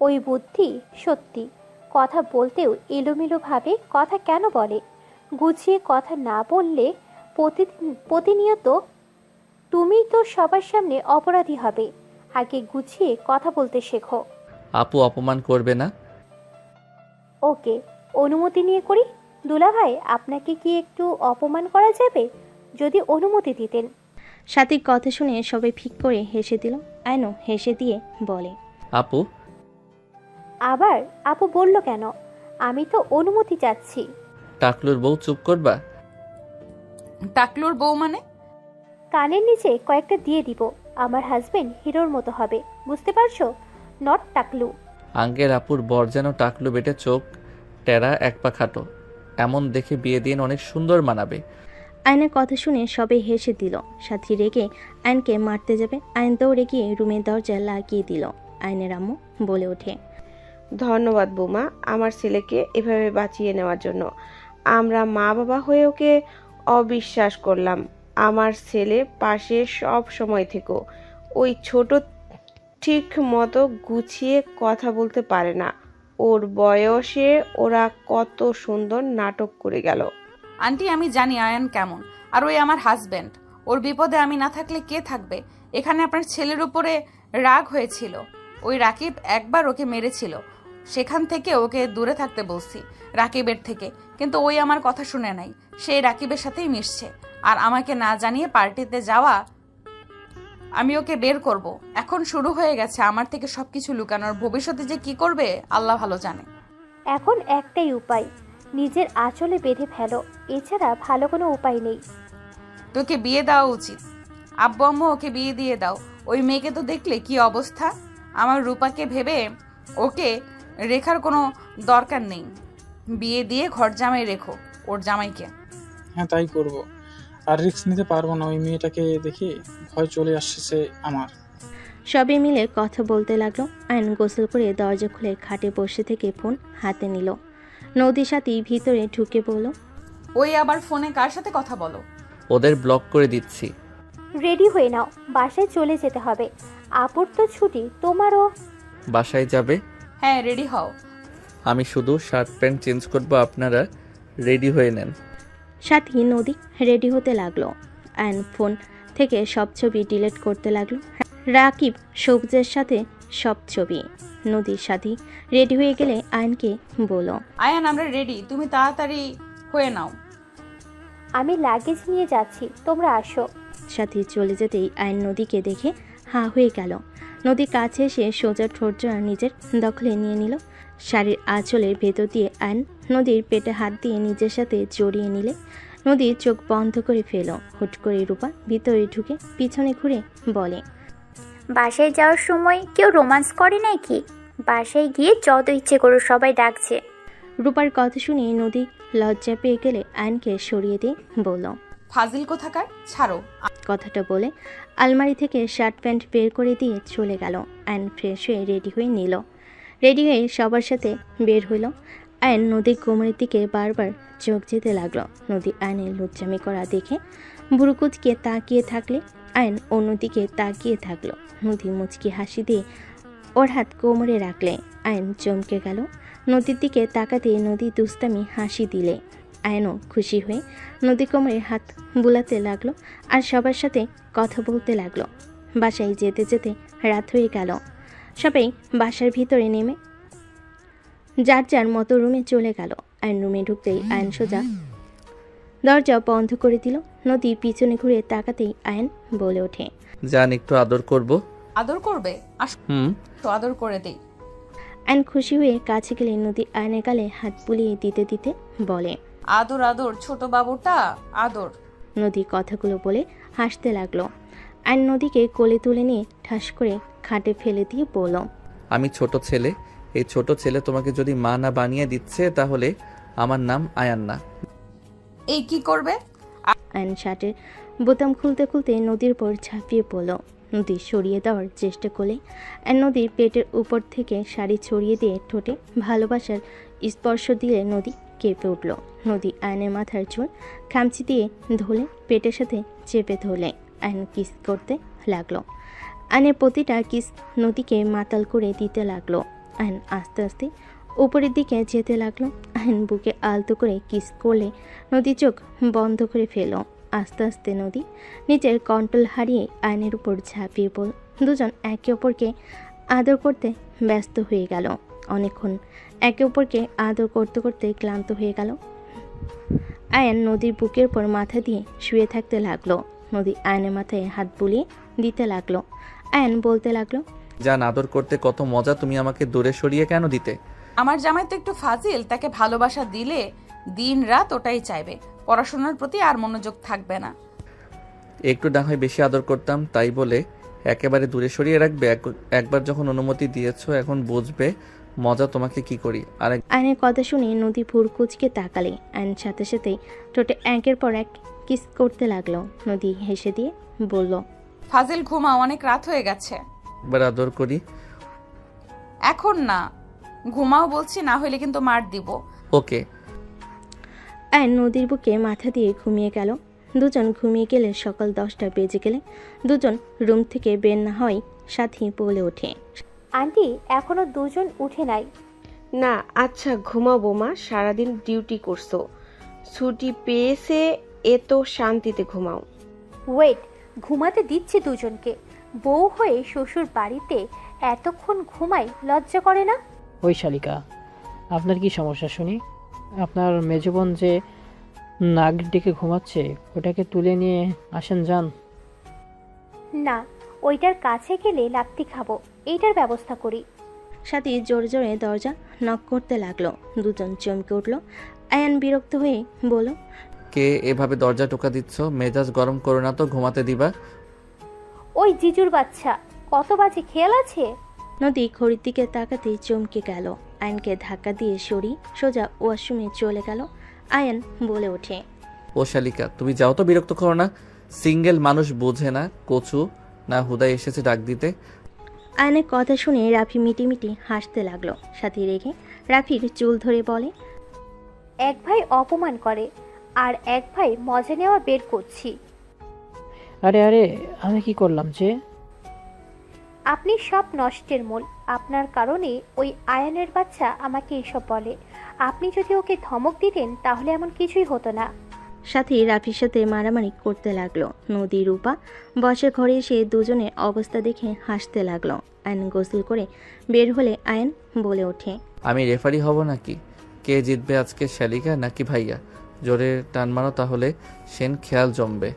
ওই বুদ্ধি সত্যি, কথা বলতেও এলোমেলো ভাবে কথা কেন বলে? গুছিয়ে কথা না বললে প্রতিনিয়ত তুমি তো সবার সামনে অপরাধী হবে। আগে গুছিয়ে কথা বলতে শেখো। আপু অপমান করবে না? ওকে, অনুমতি নিয়ে করি। দুলাভাই, আপনাকে কি একটু অপমান করা যাবে? যদি অনুমতি দিতেন। সাথীর কথা শুনে সবাই ফিক করে হেসে দিল। আয়নও হেসে দিয়ে বলে, আপু। আবার আপু বলল কেন? আমি তো অনুমতি চাচ্ছি। টাকলুর বউ, চুপ করবা? টাকলুর বউ মানে? কানের নিচে কয়েকটা দিয়ে দিব। আমার হাজবেন্ড হিরোর মতো হবে, বুঝতে পারছো? নট টাকলু। আঙ্কেল, আপুর বর যেন টাকলু বেটে, চোখ টেরা, এক পা খাটো, এমন দেখে বিয়ে দিয়ে অনেক সুন্দর মানাবে। আয়নের কথা শুনে সবাই হেসে দিল। সাথী রেগে আয়নকে মারতে যাবে, আয়ন দৌড়ে গিয়ে রুমের দরজা লাগিয়ে দিল। আয়নের আম্মু বলে ওঠে, ধন্যবাদ বৌমা, আমার ছেলেকে এভাবে বাঁচিয়ে নেওয়ার জন্য। আমরা মা বাবা হয়ে ওকে অবিশ্বাস করলাম। আমার ছেলে পাশে সব সময় থেকো। ওই ছোট ঠিক মতো গুছিয়ে কথা বলতে পারে না। ওর বয়সে ওরা কত সুন্দর নাটক করে গেল। আন্টি, আমি জানি আয়ান কেমন, আর ওই আমার হাজবেন্ড। ওর বিপদে আমি না থাকলে কে থাকবে? এখানে আপনার ছেলের উপরে রাগ হয়েছিল, ওই রাকিব একবার ওকে মেরেছিল, সেখান থেকে ওকে দূরে থাকতে বলছি রাকিবের থেকে, কিন্তু ওই আমার কথা শুনে নাই। সেই রাকিবের সাথেই মিশছে, আর আমাকে না জানিয়ে পার্টিতে যাওয়া। আমি ওকে বের করব। এখন শুরু হয়ে গেছে আমার থেকে সবকিছু লুকানোর। ভবিষ্যতে যে কি করবে আল্লাহ ভালো জানে। এখন একটাই উপায়, নিজের আঁচলে বেঁধে ফেলো, এছাড়া ভালো কোনো উপায় নেই। তোকে বিয়ে দেওয়া উচিত। আব্বু আম্মু ওকে বিয়ে দিয়ে দাও। ওই মেয়েকে তো দেখলে কি অবস্থা। আমার রূপাকে ভেবে ওকে রেখার কোনো দরকার নেই। বিয়ে দিয়ে ঘর জামাই রেখো ওর জামাইকে। হ্যাঁ, তাই করব। আর রিস্ক নিতে পারবো না, ওই মেয়েটাকে দেখে ভয় চলে আসছে আমার। সবাই মিলে কথা বলতে লাগলো। আয়ন গোসল করে দরজা খুলে খাটে বসে থেকে ফোন হাতে নিল। নদীর সাথে ভিতরে ঢুকে বলল, ওই আবার ফোনে কার সাথে কথা বলো? ওদের ব্লক করে দিচ্ছি। রেডি হয়ে নাও, বাসায় চলে যেতে হবে। আপুর তো ছুটি, তোমারও। বাসায় যাবে? হ্যাঁ, রেডি হও। আমি শুধু শার্ট প্যান্ট চেঞ্জ করবো, আপনারা রেডি হয়ে নেন। সাথী নদী রেডি হতে লাগলো। আয়ন ফোন থেকে সব ছবি ডিলিট করতে লাগলো। রাকিব সবুজের সাথে সব ছবি। নদীর সাথে রেডি হয়ে গেলে আয়নকে বলল, আয়ান আমরা রেডি, তুমি তাড়াতাড়ি হয়ে নাও। আমি লাগেজ নিয়ে যাচ্ছি, তোমরা আসো। সাথী চলে যেতেই আয়ন নদীকে দেখে হাঁ হয়ে গেল। নদীর কাছে এসে সোজা ঠোঁটজোড়া নিজের দখলে নিয়ে নিল। শাড়ির আঁচলের ভেতর দিয়ে আয়ন নদীর পেটে হাত দিয়ে নিজের সাথে জড়িয়ে নিলে নদীর চোখ বন্ধ করে ফেল। হুট করে রূপা ভিতরে ঢুকে পিছনে ঘুরে বলে, বাসায় যাওয়ার সময় কেউ রোমান্স করে নাকি? বাসায় গিয়ে যত ইচ্ছে করো, সবাই ডাকছে। রূপার কথা শুনে নদী লজ্জা পেয়ে গেলে আয়নকে সরিয়ে দিয়ে বলল, ফাজিল কোথাকার, ছাড়ো। কথাটা বলে আলমারি থেকে শার্ট প্যান্ট বের করে দিয়ে চলে গেল। আয়ন ফ্রেশ হয়ে রেডি হয়ে নিল। রেডি হয়ে সবার সাথে বের হইল। আয়ন নদীর কোমরের দিকে বারবার চোখ যেতে লাগলো। নদী আয়নের লুচ্চামি করা দেখে ভুরুকুচকে তাকিয়ে থাকলে আয়ন অন্যদিকে তাকিয়ে থাকলো। নদী মুচকি হাসি দিয়ে ওর হাত কোমরে রাখলে আয়ন চমকে গেল। নদীর দিকে তাকাতে নদী দুস্তামি হাসি দিলে আয়নও খুশি হয়ে নদী কোমরে হাত বুলাতে লাগলো আর সবার সাথে কথা বলতে লাগলো। বাসায় যেতে যেতে রাত হয়ে গেল। সবাই বাসার ভিতরে নেমে যার যার মতো রুমে চলে গেল। আয়ন রুমে ঢুকতেই আয়ন সোজা দরজা বন্ধ করে দিল। নদী পিছনে ঘুরে তাকাতেই আয়ন বলে ওঠে, জান একটু আদর করব। আদর করবে? আসো তো আদর করে দেই। আয়ন খুশি হয়ে কাছে গেলে নদী আয়নের গালে হাত বুলিয়ে দিতে দিতে বলে, আদর আদর ছোট বাবুটা আদর। নদী কথাগুলো বলে হাসতে লাগলো। আয়ন নদীকে কোলে তুলে নিয়ে ঠাস করে খাটে ফেলে দিয়ে বলল, আমি ছোট ছেলে, এই ছোট ছেলে তোমাকে যদি মা না বানিয়ে দিচ্ছে তাহলে আমার নাম আয়ান না। এই কি করবে? আয়ন শার্টের বোতাম খুলতে খুলতে নদীর উপর ঝাঁপিয়ে পড়ল। নদী সরিয়ে দেওয়ার চেষ্টা করলে আর নদীর পেটের উপর থেকে শাড়ি ছড়িয়ে দিয়ে ঠোঁটে ভালোবাসার স্পর্শ দিলে নদী কেঁপে উঠল। নদী আয়নের মাথার চুল খামচি দিয়ে ধরে পেটের সাথে চেপে ধরলে আয়ন কিস করতে লাগলো। আয়নের প্রতিটা কিস নদীকে মাতাল করে দিতে লাগলো। আয়ন আস্তে আস্তে উপরের দিকে যেতে লাগলো। আয়ন বুকে আলতো করে কিস করলে নদী চোখ বন্ধ করে ফেল। আস্তে আস্তে নদী নিজের কন্ট্রোল হারিয়ে আয়নের উপর ঝাঁপিয়ে পড়ল। দুজন একে অপরকে আদর করতে ব্যস্ত হয়ে গেল। অনেকক্ষণ একে অপরকে আদর করতে করতে ক্লান্ত হয়ে গেল। আয়ন নদীর বুকের উপর মাথা দিয়ে শুয়ে থাকতে লাগলো। নদী আয়নের মাথায় হাত বুলিয়ে দিতে লাগলো। আয়ন বলতে লাগলো, জান আদর করতে কত মজা, তুমি আমাকে দূরে সরিয়ে কেন দিতে? আমার জামাই তো একটু ফাজিল, তাকে ভালোবাসা দিলে দিন রাত ওটাই চাইবে, পড়াশোনার প্রতি আর মনোযোগ থাকবে না। একটু না হয় বেশি আদর করতাম, তাই বলে একেবারে দূরে সরিয়ে রাখবে? একবার যখন অনুমতি দিয়েছো এখন বুঝবে মজা তোমাকে কি করি। আর আয়নের কথা শুনে নদী ভুর কুচকে তাকালে আয়ন সাথে সাথেই ঠোঁটে একের পর এক কিস করতে লাগলো। নদী হেসে দিয়ে বলল, ফাজিল ঘুমাও, অনেক রাত হয়ে গেছে। একবার আদর করি। এখন না, ঘুমাও বলছি, না হলে কিন্তু মার দিব। ওকে। আয়ন নদীর বুকে মাথা দিয়ে ঘুমিয়ে গেল। দুজন ঘুমিয়ে গেলে সকাল 10টা বেজে গেলে দুজন রুম থেকে বের না হয় সাথী বলে ওঠে, আন্টি এখনো দুজন উঠে নাই। না আচ্ছা ঘুমাও বৌমা, সারাদিন ডিউটি করছো, ছুটি পেয়েছে এ তো শান্তিতে ঘুমাও। ওয়েট, ঘুমাতে দিচ্ছে দুজনকে। বউ হয়ে শ্বশুর বাড়িতে এতক্ষণ ঘুমাই, লজ্জা করে না? ওই শালিকা, আপনার কি সমস্যা শুনি? আপনার মেজবোন যে নাক ডেকে ঘুমাচ্ছে ওটাকে তুলে নিয়ে আসেন যান। না, ওইটার কাছে গেলে লাত্তি খাবো, এইটার ব্যবস্থা করি। সাথী জোরে জোরে দরজা নক করতে লাগলো। দুজন চমকে উঠল। আয়ান বিরক্ত হয়ে বলল, কে এভাবে দরজা টোকা দিচ্ছ? মেজাজ গরম করো না তো, ঘুমাতে দিবা। ওই জিজুর বাচ্চা, কত বাজে খেয়াল আছে? নদী ঘড়ির দিকে তাকাতে চমকে গেল। আয়নকে ধাক্কা দিয়ে সরি সোজা ওয়াশরুমে চলে গেল। আয়ান বলে ওঠে, ও শালিকা তুমি যাও তো, বিরক্ত করো না। সিঙ্গেল মানুষ বোঝে না, কচু না হুদাই এসেছে ডাক দিতে। আয়নের কথা শুনে রাফি মিটিমিটি হাসতে লাগলো। সাথে রেখে রাফির চুল ধরে বলে, এক ভাই অপমান করে আর এক ভাই মজা নেওয়া বের করছি। আরে আরে আমি কি করলাম যে? আপনি সব নষ্টের মূল। আপনার কারণে ওই আয়ানের বাচ্চা আমাকে এসব বলে। আপনি যদি ওকে ধমক দিতেন তাহলে এমন কিছুই হতো না। সাথে রাফির সাথে মারামারি করতে লাগলো। নদী রূপা বসে ঘরে এসে দুজনের অবস্থা দেখে হাসতে লাগলো। আয়ন গোসল করে বের হলে আয়ন বলে ওঠে, আমি রেফারি হব নাকি? কে জিতবে আজকে, শালিকা নাকি ভাইয়া? জোরে টান মারো, তাহলে সেন খেয়াল জমবে।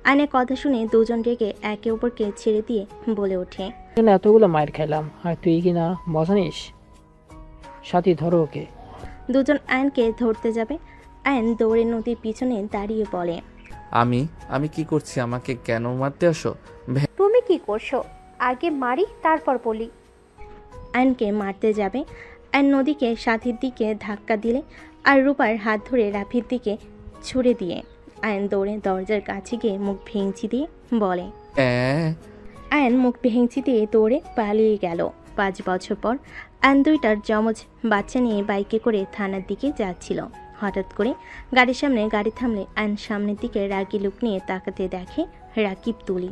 আয়নের কথা শুনে দুজন রেগে একে অপরকে ছেড়ে দিয়ে বলে ওঠে, এতগুলো মায়ের খেলাম আর তুই কি না মজা নিস? সাথী ধরো ওকে। দুজন আয়নকে ধরতে যাবে। আয়ন দৌড়ে নদীর পিছনে দাঁড়িয়ে বলে, আমি কি করছি? আমাকে কেন মারতে আসো? তুমি কি করছো? আগে মারি তারপর বলি। আয়নকে মারতে যাবে। আয়ন নদীকে সাথীর দিকে ধাক্কা দিলে আর রূপার হাত ধরে রাফির দিকে ছুড়ে দিয়ে আয়ন দৌড়ে দরজার কাছে গিয়ে মুখ ভেঙচি দিয়ে বলে, আয়ন মুখ ভেঙচি দিয়ে দৌড়ে পালিয়ে গেল। 5 বছর পর আয়ন দুইটার যমজ বাচ্চা নিয়ে বাইকে করে থানার দিকে যাচ্ছিল। হঠাৎ করে গাড়ির সামনে গাড়ি থামলে আয়ন সামনের দিকে রাগি লুক নিয়ে তাকাতে দেখে রাকিব তুলি।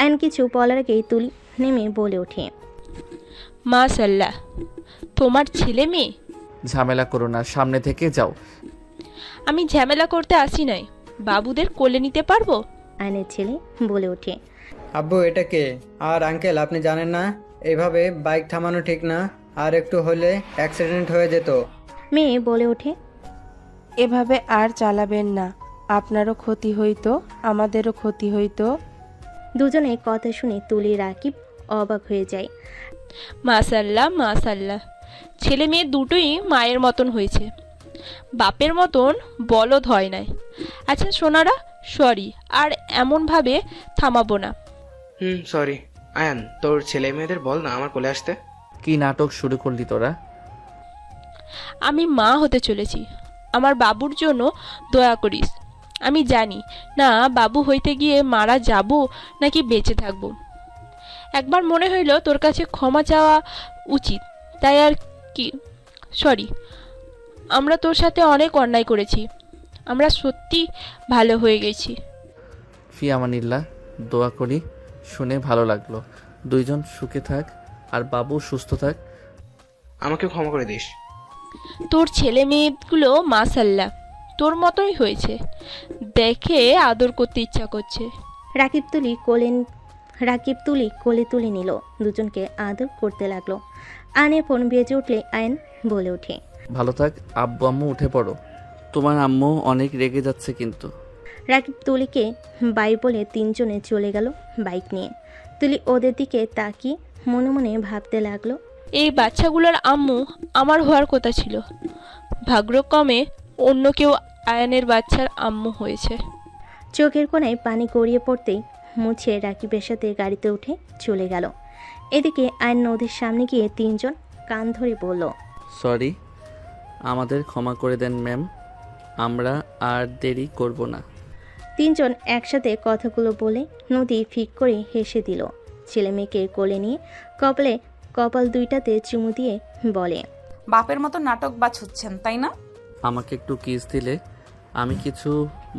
আয়ন কিছু বলার আগেই তুলি নেমে বলে ওঠে, মাশাল্লাহ, তোমার ছেলে মেয়ে। ঝামেলা করো না, সামনে থেকে যাও। আমি ঝামেলা করতে আসি নাই, বাবুদের কোলে নিতে পারবো? আয়নের ছেলে বলে ওঠে, আব্বু এটা কে? আর আঙ্কেল আপনি জানেন না এইভাবে বাইক থামানো ঠিক না, আর একটু হলে অ্যাক্সিডেন্ট হয়ে যেত। মেয়ে বলে ওঠে, এভাবে আর চালাবেন না, আপনারও ক্ষতি হইতো, আমাদেরও ক্ষতি হইতো। দুজনের কথা শুনে তুলি রাকিব অবাক হয়ে যায়। মাশাল্লাহ মাশাল্লাহ, ছেলে মেয়ে দুটোই মায়ের মতন হয়েছে, বাপের মতন বলদ হয় নাই। আচ্ছা সোনারা, সরি, আর এমনভাবে থামাবো না। সরি। আয়ান, তোর ছেলে মেয়েদের বল না আমার কোলে আসতে। কি নাটক শুরু করলি তোরা? আমি মা হতে চলেছি, আমার বাবুর জন্য দয়া করিস। আমি জানি না বাবু হইতে গিয়ে মারা যাব নাকি বেঁচে থাকবো। একবার মনে হইল তোর কাছে ক্ষমা চাওয়া উচিত, তাই আর কি। সরি, আমরা তোর সাথে অনেক অন্যায় করেছি, আমরা সত্যি ভালো হয়ে গেছি। ফি আমানিল্লাহ, দোয়া করি। শুনে ভালো লাগলো। দুইজন সুখে থাক আর বাবু সুস্থ থাক। আমাকে ক্ষমা করে দিস। তোর ছেলে মেয়েগুলো মাশাল্লাহ তোর মতোই হয়েছে, দেখে আদর করতে ইচ্ছা করছে। রাকিব তুলি কোলে তুলে নিল, দুজনকে আদর করতে লাগলো। আয়নের ফোন বেজে উঠলে আয়ন বলে ওঠে, ভালো থাক। আব্বু আম্মু উঠে পড়ো, তোমার আম্মু অনেক রেগে যাচ্ছে কিন্তু। রাকিব তুলিকে বাই বলে তিনজনে চলে গেল বাইক নিয়ে। তুলি ওদের দিকে তাকিয়ে মনে মনে ভাবতে লাগলো, এই বাচ্চাগুলোর আম্মু আমার হওয়ার কথা ছিল, ভাগ্যক্রমে অন্য কেউ আয়নের বাচ্চার আম্মু হয়েছে। চোখের কোণায় পানি গড়িয়ে পড়তেই মুছে রাকিবের সাথে গাড়িতে উঠে চলে গেল। এদিকে আয়ন নদীর সামনে গিয়ে তিনজন কান ধরে বলল, সরি, আমাদের ক্ষমা করে দেন ম্যাম, আমরা আর দেরি করব না। তিনজন একসাথে কথাগুলো বলে নদী ফিক করে হেসে দিল। ছেলে মেয়েকে কোলে নিয়ে কপাল দুইটাতে চুমু দিয়ে বলে, বাপের মতো নাটক বাজ হচ্ছেন তাই না? আমাকে একটু কিস দিলে আমি কিছু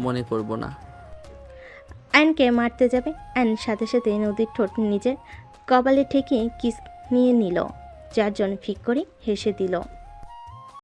মনে করব না। আয়নকে মারতে যাবে, আয়ন সাথে সাথে নদীর ঠোঁট নিজের কপালে ঠেকিয়ে কিস নিয়ে নিল। চারজন ফিক করে হেসে দিল।